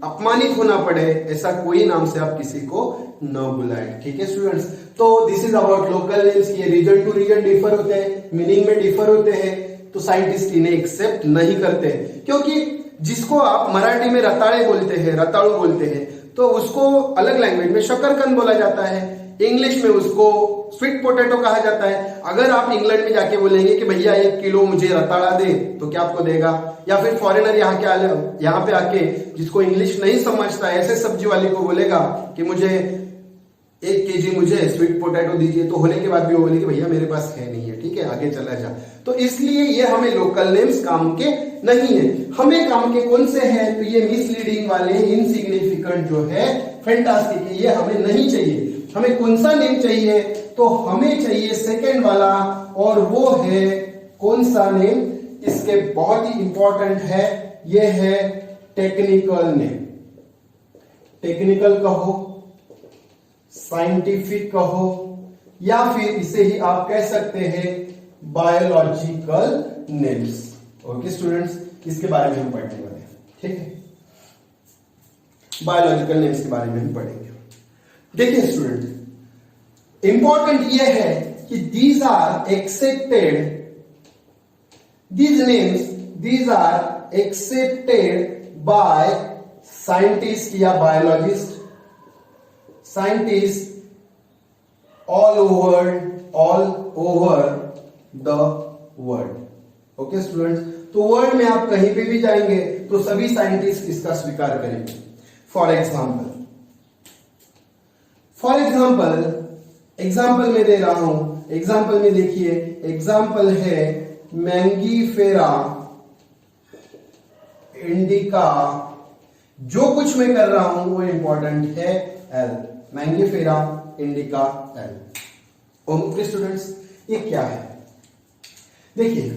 अपमानित होना पड़े ऐसा कोई नाम से आप किसी को न बुलाएं। ठीक है स्टूडेंट्स, तो this is about local names. ये रीजन टू रीजन डिफर होते हैं, मीनिंग में डिफर होते हैं, तो साइंटिस्ट इन्हें एक्सेप्ट नहीं करते, क्योंकि जिसको आप मराठी में रताळे बोलते हैं, रताड़ू बोलते हैं, तो उसको अलग लैंग्वेज में शकरकंद बोला जाता है, इंग्लिश में उसको स्वीट पोटैटो कहा जाता है। अगर आप इंग्लैंड में जाके बोलेंगे कि भैया 1 किलो मुझे रताड़ा दे, तो क्या आपको देगा? या फिर फॉरेनर यहाँ पे आके जिसको इंग्लिश नहीं समझता ऐसे सब्जी वाली को बोलेगा कि मुझे 1 केजी मुझे स्वीट पोटैटो दीजिए, तो होने के बाद भी वो बोलेगी भैया मेरे पास है नहीं है, ठीक है आगे चला जा। तो इसलिए ये हमें लोकल नेम्स काम के नहीं है। हमें काम के कौन से हैं? तो ये मिसलीडिंग वाले, इनसिग्निफिकेंट जो है, फैंटास्टिक है, ये हमें नहीं चाहिए। हमें कौन सा नेम चाहिए? तो हमें चाहिए सेकंड वाला, और वो है कौन सा नेम? इसके बहुत ही इंपॉर्टेंट है, ये है टेक्निकल नेम। टेक्निकल कहो, साइंटिफिक कहो, या फिर इसे ही आप कह सकते हैं बायोलॉजिकल नेम्स। ओके स्टूडेंट्स, इसके बारे में हम पढ़ने वाले हैं, ठीक है, बायोलॉजिकल नेम्स के बारे में हम पढ़ेंगे। देखिए स्टूडेंट, इंपॉर्टेंट यह है कि these are accepted, these are accepted by scientists या biologists, scientists all over the world. Okay students, तो वर्ल्ड में आप कहीं पे भी जाएंगे तो सभी साइंटिस्ट इसका स्वीकार करेंगे। फॉर एग्जाम्पल में दे रहा हूं, एग्जाम्पल में देखिए, एग्जाम्पल है मैंगीफेरा इंडिका। जो कुछ मैं कर रहा हूं वो इंपॉर्टेंट है, L, Mangifera indica L. Okay students, ये क्या है? देखिए,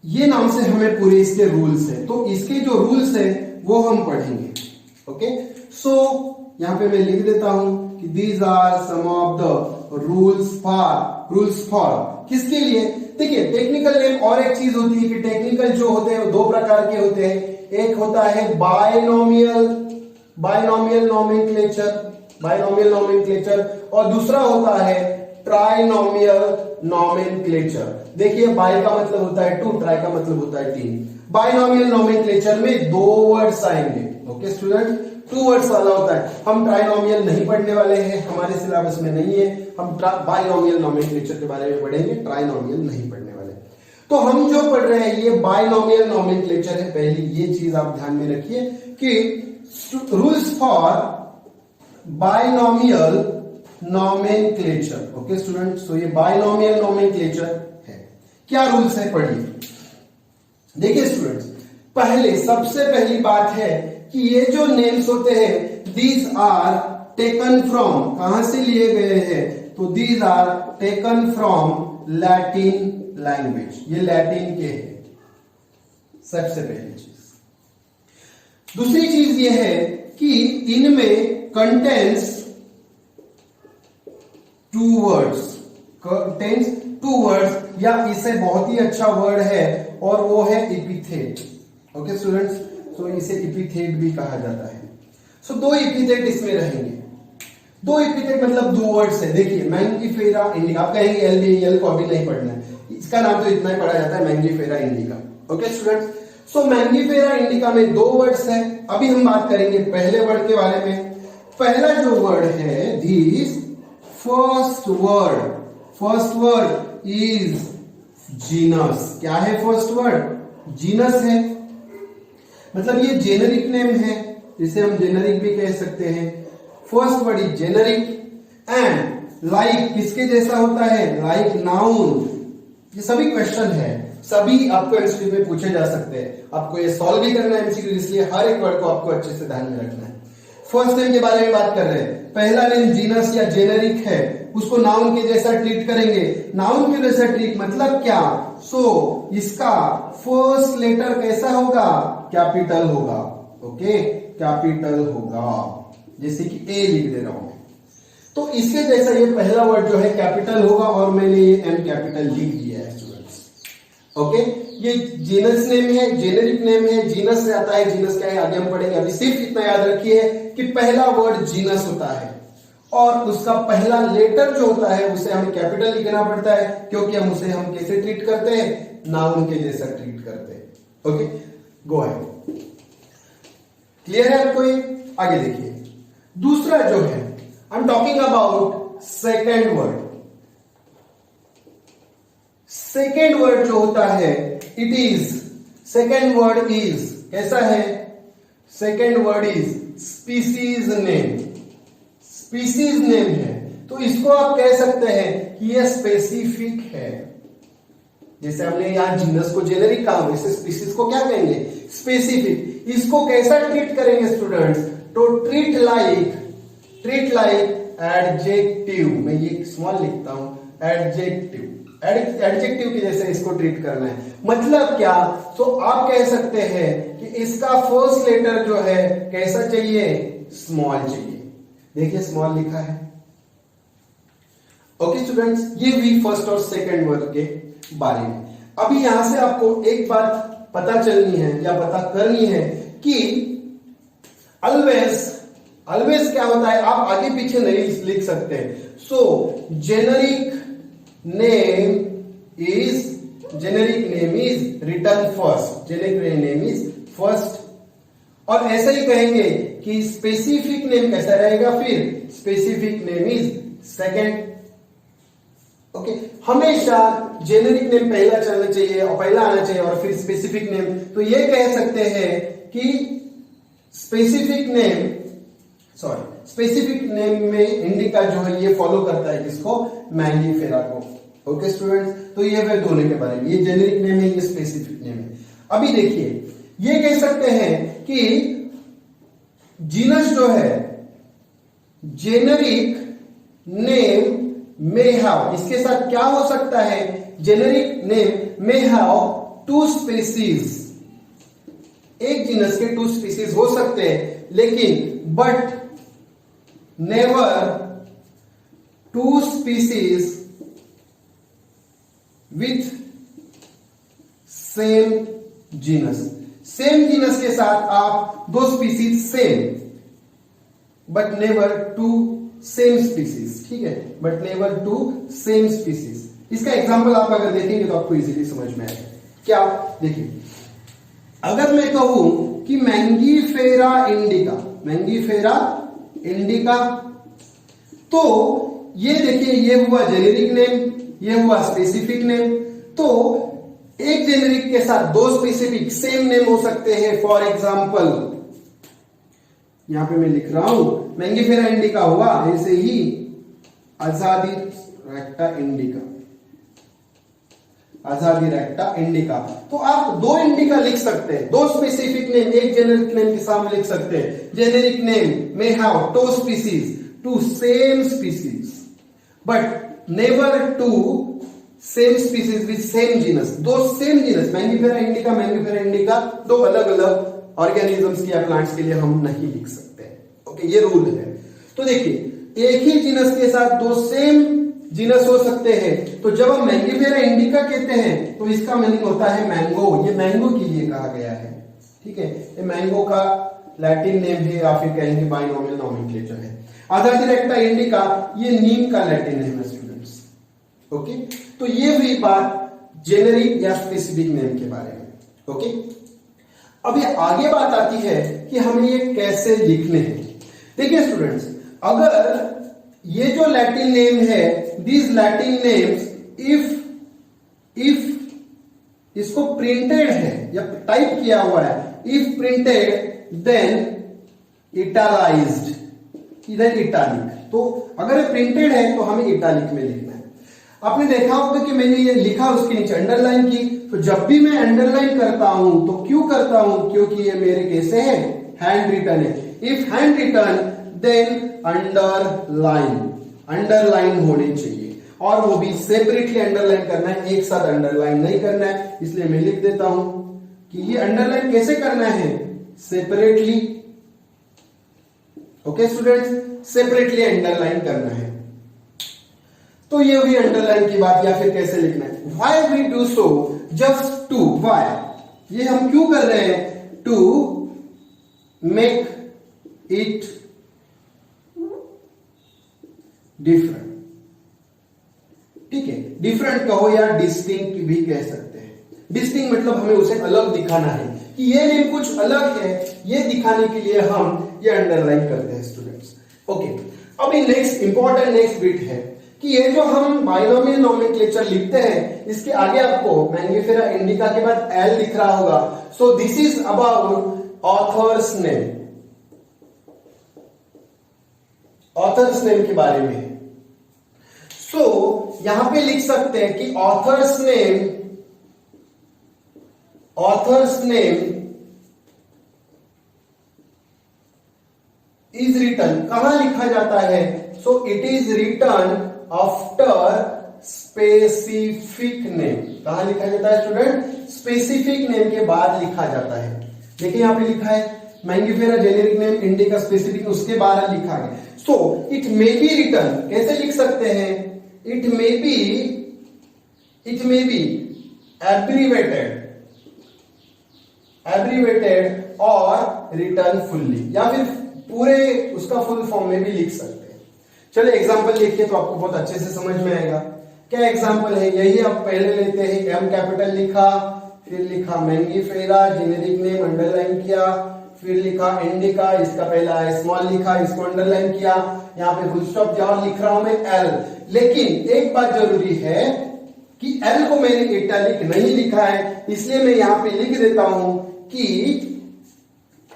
ये नाम से हमें पूरे इसके रूल्स है, तो इसके जो रूल्स है वो हम पढ़ेंगे। ओके, सो यहां पे मैं लिख देता हूं कि these are some of the rules for किसके लिए? देखिए, टेक्निकल नेम और एक चीज होती है कि टेक्निकल जो होते हैं वो 2 प्रकार के होते हैं। एक होता है बायनोमियल नोमेनक्लेचर, और दूसरा होता है ट्राइनोमियल नोमेनक्लेचर। देखिए, बाय का मतलब होता है 2, ट्राई का मतलब होता है 3। बायनोमियल नोमेनक्लेचर में 2 वर्ड्स आएंगे। ओके स्टूडेंट, 2 वर्ड्स वाला होता है। हम ट्राइनोमियल नहीं पढ़ने वाले हैं, हमारे सिलेबस में नहीं है। हम बायनोमियल नोमेनक्लेचर के बारे में पढ़ेंगे, ट्राइनोमियल नहीं पढ़ने वाले। तो हम जो पढ़ रहे हैं ये बायनोमियल नोमेनक्लेचर है। पहली ये चीज आप ध्यान में रखिए कि rules for binomial nomenclature. Okay student, so ये बायनोमियल नोमेनक्लेचर है। क्या रूल्स है पढ़िए। देखिए स्टूडेंट्स, सबसे पहली बात है कि ये जो नेम्स होते हैं, दीज आर टेकन फ्रॉम, कहां से लिए गए हैं? तो these are taken from Latin language, ये लैटिन के हैं, सबसे पहली चीज। दूसरी चीज ये है कि इनमें कंटेंस 2 वर्ड्स, या इसे बहुत ही अच्छा वर्ड है और वो है एपिथेट। ओके स्टूडेंट्स, तो इसे एपिथेट भी कहा जाता है। सो 2 एपिथेट इसमें रहेंगे। 2 एपिथेट मतलब 2 वर्ड्स है। देखिए, मैंगीफेरा इंडिका, आप कहेंगे एल को अभी नहीं पढ़ना है, इसका नाम तो इतना ही पढ़ा जाता है, मैंगीफेरा इंडिका। ओके स्टूडेंट्स, सो मैंगीफेरा इंडिका में 2 वर्ड्स है। अभी हम बात करेंगे पहले वर्ड के बारे में। पहला जो वर्ड है, this first word is genus. क्या है फर्स्ट वर्ड? जीनस है, मतलब ये जेनरिक नेम है, जिसे हम जेनरिक भी कह सकते हैं। First word is generic, and like किसके जैसा होता है? Like noun. ये सभी क्वेश्चन है, सभी आपको एमसीक्यू में पूछे जा सकते हैं। आपको ये सॉल्व भी करना है एमसीक्यू, इसलिए हर एक वर्ड को आपको अच्छे से ध्यान में रखना है। फर्स्ट नेम के बारे में बात कर रहे हैं। पहला नेम जीनस या जेनरिक है, उसको नाउन के जैसा ट्रीट करेंगे। नाउन के जैसा ट्रीट मतलब क्या? सो इसका फर्स्ट लेटर कैसा होगा? कैपिटल होगा। ओके, कैपिटल होगा, जैसे कि ए लिख दे रहा हूं। तो इसके जैसा ये पहला वर्ड जो है कैपिटल होगा, और मैंने ये एम कैपिटल लिख दिया है स्टूडेंट्स। ओके, ये जीनस नेम है, जेनेरिक नेम है, जीनस से आता है। जीनस क्या है आगे हम पढ़ेंगे, अभी सिर्फ इतना याद रखिए कि पहला वर्ड जीनस होता है और उसका पहला लेटर जो होता है उसे हमें कैपिटल लिखना पड़ता है, क्योंकि हम उसे हम कैसे ट्रीट करते हैं, नाउन के जैसा ट्रीट करते हैं। Okay, go ahead. क्लियर है आपको ये? आगे देखिए, दूसरा जो है I am talking about second word. Second word जो होता है it is, second word is कैसा है? Second word is species name. Species name है तो इसको आप कह सकते हैं कि यह स्पेसिफिक है। जैसे हमने यहां जीनस को जेनेरिक कहा, वैसे स्पीसीज को क्या कहेंगे? स्पेसिफिक। इसको कैसा ट्रीट करेंगे स्टूडेंट्स? तो ट्रीट लाइक एडजेक्टिव। मैं ये स्मॉल लिखता हूं, एडजेक्टिव। एडजेक्टिव की जैसे इसको ट्रीट करना है। मतलब क्या? तो आप कह सकते हैं कि इसका फर्स्ट लेटर जो है कैसा चाहिए? स्मॉल चाहिए। देखिए स्मॉल लिखा है। ओके स्टूडेंट्स, ये भी फर्स्ट और सेकंड वर्ड के बारे में। अभी यहां से आपको एक बात पता चलनी है या पता करनी है कि ऑलवेज क्या होता है, आप आगे पीछे नहीं लिख सकते। So generic name is written first. Generic name is first. और ऐसा ही कहेंगे कि स्पेसिफिक नेम कैसा रहेगा? फिर specific name is second. Okay, हमेशा जेनेरिक नेम पहला चलना चाहिए और पहला आना चाहिए और फिर स्पेसिफिक नेम। तो ये कह सकते हैं कि स्पेसिफिक नेम में इंडिका जो है ये फॉलो करता है किसको? मैंगीफेरा को। ओके स्टूडेंट्स, तो ये वे दोनों के बारे में, ये जेनेरिक नेम है, ये स्पेसिफिक नेम है। अभी देखिए, ये कह सकते हैं कि जीनस जो है जेनेरिक नेम may have, इसके साथ क्या हो सकता है? Generic name may have two species. एक जीनस के टू स्पीसीज हो सकते हैं, लेकिन but never two species with same genus. Same genus के साथ आप दो species same, but never two same species. ठीक है, but never two same species. इसका एग्जांपल आप अगर देखेंगे तो आपको इजीली समझ में आएगा। क्या? देखिए, अगर मैं कहूं कि मैंगीफेरा इंडिका, तो ये देखिए, ये हुआ जेनेरिक नेम, ये हुआ स्पेसिफिक नेम। तो एक जेनेरिक के साथ दो स्पेसिफिक सेम नेम हो सकते हैं। फॉर एग्जाम्पल यहां पे मैं लिख रहा हूं मैंगीफेरा इंडिका हुआ, ऐसे ही आजादी रेक्टा इंडिका। तो आप दो इंडिका लिख सकते हैं, दो स्पेसिफिक नेम एक जेनेरिक नेम के सामने लिख सकते हैं। जेनेरिक नेम में have two species, two same species, but never two same species with same genus. दो सेम जीनस, मैंगीफेरा इंडिका, दो अलग अलग ऑर्गेनिजम्स की या प्लांट्स के लिए हम नहीं लिख सकते। ओके, ये रूल है। तो देखिए, एक ही जीनस के साथ दो सेम जीनस हो सकते हैं। तो जब हम मैंगीफेरा इंडिका कहते हैं तो इसका मीनिंग होता है मैंगो। ये मैंगो के लिए कहा गया है। ठीक है, ये मैंगो का लैटिन नेम है या फिर कहेंगे बाइनोमियल नोमेनक्लेचर है। आजादी रेक्टा इंडिका ये नीम का लैटिन नेम है स्टूडेंट्स। ओके, तो ये हुई बात जेनेरिक या स्पेसिफिक नेम के बारे में। ओके, अभी आगे बात आती है कि हमें ये कैसे लिखने हैं। देखिए स्टूडेंट्स, अगर ये जो लैटिन नेम है, दीज लैटिन नेम्स इफ इसको प्रिंटेड है या टाइप किया हुआ है, इफ प्रिंटेड देन इटालाइज्ड, इधर इटालिक। तो अगर प्रिंटेड है तो हमें इटालिक में लिखना है। आपने देखा होगा कि मैंने ये लिखा उसके नीचे अंडरलाइन की। तो जब भी मैं अंडरलाइन करता हूं तो क्यों करता हूं? क्योंकि ये मेरे कैसे है? हैंड रिटन है। If hand written then underline होनी चाहिए, और वो भी सेपरेटली अंडरलाइन करना है, एक साथ अंडरलाइन नहीं करना है। इसलिए मैं लिख देता हूं कि ये अंडरलाइन कैसे करना है? Separately. Okay students, separately underline करना है। तो ये हुई अंडरलाइन की बात, या फिर कैसे लिखना है। Why we do so, just to, why, ये हम क्यों कर रहे हैं, टू मेक इट डिफरेंट। ठीक है, डिफरेंट कहो या डिस्टिंक्ट भी कह सकते हैं। डिस्टिंक्ट मतलब हमें उसे अलग दिखाना है कि ये नेम कुछ अलग है, ये दिखाने के लिए हम ये अंडरलाइन करते हैं स्टूडेंट्स। ओके, अभी नेक्स्ट इंपॉर्टेंट नेक्स्ट बिट है कि ये जो हम बाइनोमियल नोमेनक्लेचर लिखते हैं, इसके आगे आपको मैंगिफेरा इंडिका के बाद एल दिख रहा होगा। सो this is about author's name, authors name के बारे में। सो यहां पे लिख सकते हैं कि ऑथर्स नेम इज रिटन, कहां लिखा जाता है, so it is written after specific name. कहां लिखा जाता है स्टूडेंट, स्पेसिफिक नेम के बाद लिखा जाता है। देखिए यहां पे लिखा है Mangifera generic name, indica specific, उसके बाद लिखा है। So it may be written, कैसे लिख सकते हैं, इट मे बी एब्रीवेटेड और रिटन फुल्ली, या फिर पूरे उसका फुल फॉर्म में भी लिख सकते हैं। चलिए एग्जांपल देखिए तो आपको बहुत अच्छे से समझ में आएगा। क्या एग्जांपल है, यही आप पहले लेते हैं, एम कैपिटल लिखा, फिर लिखा मैंगिफेरा जेनेरिक नेम, अंडरलाइन किया, फिर लिखा इंडिका, इसका पहला स्मॉल लिखा, इसको अंडरलाइन किया, यहाँ पे फुल स्टॉप दिया और लिख रहा हूं मैं एल। लेकिन एक बात जरूरी है कि एल को मैंने इटैलिक नहीं लिखा है, इसलिए मैं यहां पे लिख देता हूं कि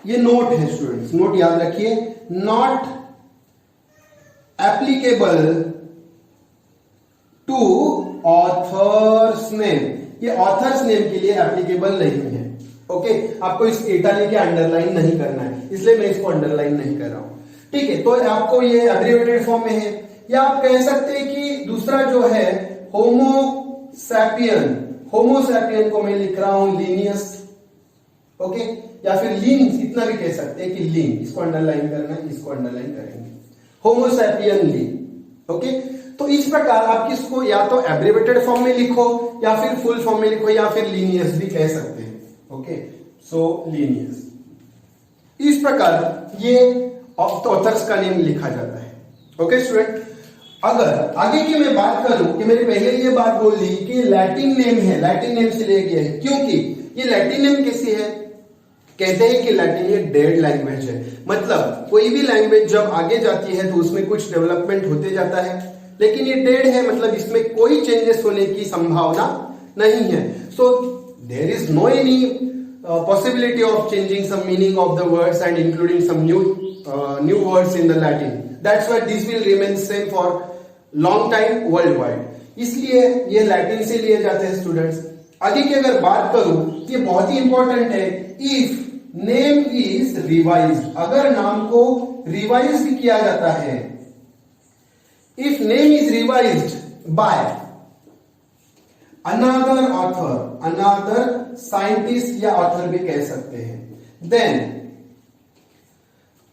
ये नोट है स्टूडेंट्स, नोट याद रखिए, not applicable to authors name, ये ऑथर्स नेम के लिए एप्लीकेबल नहीं है। ओके, आपको इस इटैलिक या अंडरलाइन नहीं करना है, इसलिए मैं इसको अंडरलाइन नहीं कर रहा हूं। ठीक है, तो आपको ये एब्रिविएटेड फॉर्म में है, या आप कह सकते हैं कि दूसरा जो है होमोसैपियन को मैं लिख रहा हूं लीनियस। ओके, या फिर लीन, इतना भी कह सकते हैं कि लीन, इसको अंडरलाइन करना है, इसको अंडरलाइन करेंगे, होमोसैपियन लीन। ओके, तो इस प्रकार आप किसको या तो एब्रिविएटेड फॉर्म में लिखो, या फिर फुल फॉर्म में लिखो, या फिर लीनियस भी कह सकते हैं। ओके, सो लीनियस, इस प्रकार ये ऑथर्स का नेम लिखा जाता है। ओके स्टूडेंट, अगर आगे की मैं बात करूं कि मैंने पहले ये बात बोल दी कि लैटिन नेम है, लैटिन नेम से लिया गया है, क्योंकि ये लैटिन नेम कैसी है, कहते हैं कि लैटिन ये डेड लैंग्वेज है, मतलब कोई भी लैंग्वेज जब आगे जाती है तो उसमें कुछ डेवलपमेंट होते जाता है, लेकिन ये डेड है, मतलब इसमें कोई चेंजेस होने की संभावना नहीं है। So there is no any possibility of changing some meaning of the words and including some new words in the Latin. That's why this will remain same for long time worldwide. इसलिए ये Latin से लिए जाते हैं students. आगे की अगर बात करूं, ये बहुत ही इंपॉर्टेंट है, इफ नेम इज रिवाइज्ड, अगर नाम को रिवाइज किया जाता है, if name is revised by another author, another scientist या ऑथर भी कह सकते हैं, देन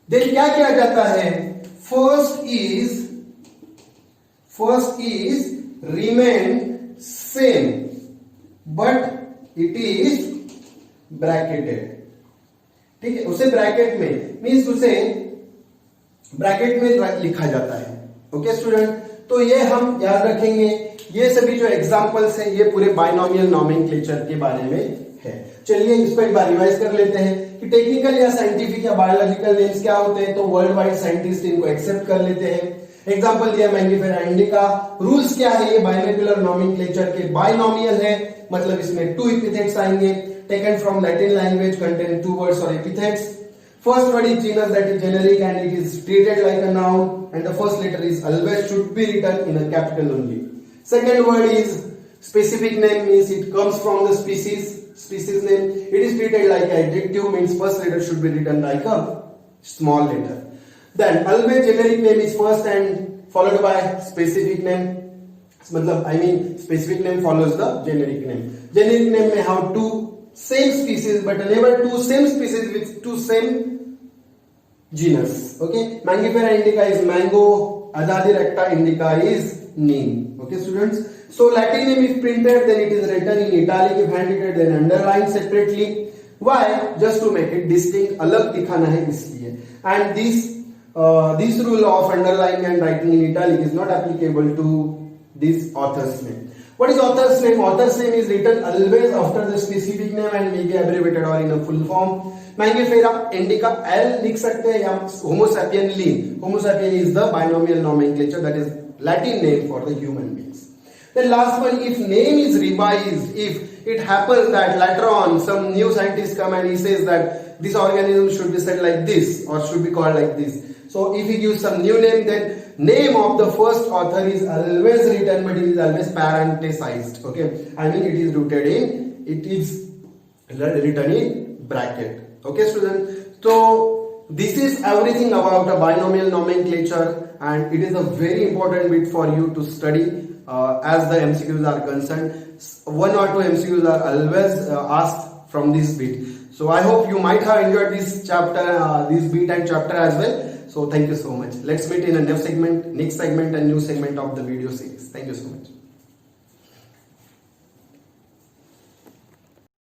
क्या किया जाता है, first is remain same but it is bracketed. ठीक है, उसे ब्रैकेट में मीन्स उसे ब्रैकेट में लिखा जाता है। ओके स्टूडेंट, तो ये हम याद रखेंगे। ये सभी जो एग्जांपल्स हैं ये पूरे बाइनोमियल नोमेनक्लेचर के बारे में है। चलिए इसको एक बार रिवाइज कर लेते हैं कि टेक्निकल या साइंटिफिक या बायोलॉजिकल नेम्स क्या होते हैं, तो वर्ल्ड वाइड साइंटिस्ट इनको एक्सेप्ट कर लेते हैं। एग्जांपल दिया मैंगिफेरा इंडिका। रूल्स क्या है, ये बाइनोमियल नोमेनक्लेचर के बाइनोमियल है, मतलब इसमें 2 एपिथेट्स आएंगे, taken from Latin language, contain 2 words और epithets. First word is genus, that is generic, and it is treated like a noun, and the first letter is always should be written in a capital only. Second word is specific name, means it comes from the species name. It is treated like an adjective, means first letter should be written like a small letter. Then always generic name is first and followed by specific name. मतलब I mean specific name follows the generic name. Generic name may have 2 same species, but never 2 same species with 2 same genus. Okay, Mangifera indica is mango, Azadi recta indica is neem. Okay, students. So Latin name if printed, then it is written in italic. If handwritten, then underlined separately. Why? Just to make it distinct. अलग दिखाना है इसलिए. And this rule of underlining and writing in italic is not applicable to this author's name. What is author's name? Author's name is written always after the specific name and may be abbreviated or in a full form. Mangifera indica L लिख सकते हैं या Homo sapien lean. Homo sapien is the binomial nomenclature, that is Latin name for the human beings. The last one, if name is revised, if it happens that later on some new scientist come and he says that this organism should be said like this or should be called like this. So if he gives some new name, then name of the first author is always written, but it is always parenthesized. Okay, I mean it is written in bracket. Okay, students. So this is everything about a binomial nomenclature, and it is a very important bit for you to study as the MCQs are concerned. 1 or 2 MCQs are always asked from this bit. So I hope you might have enjoyed this chapter, this bit and chapter as well. So thank you so much. Let's meet in a next segment and new segment of the video series. Thank you so much.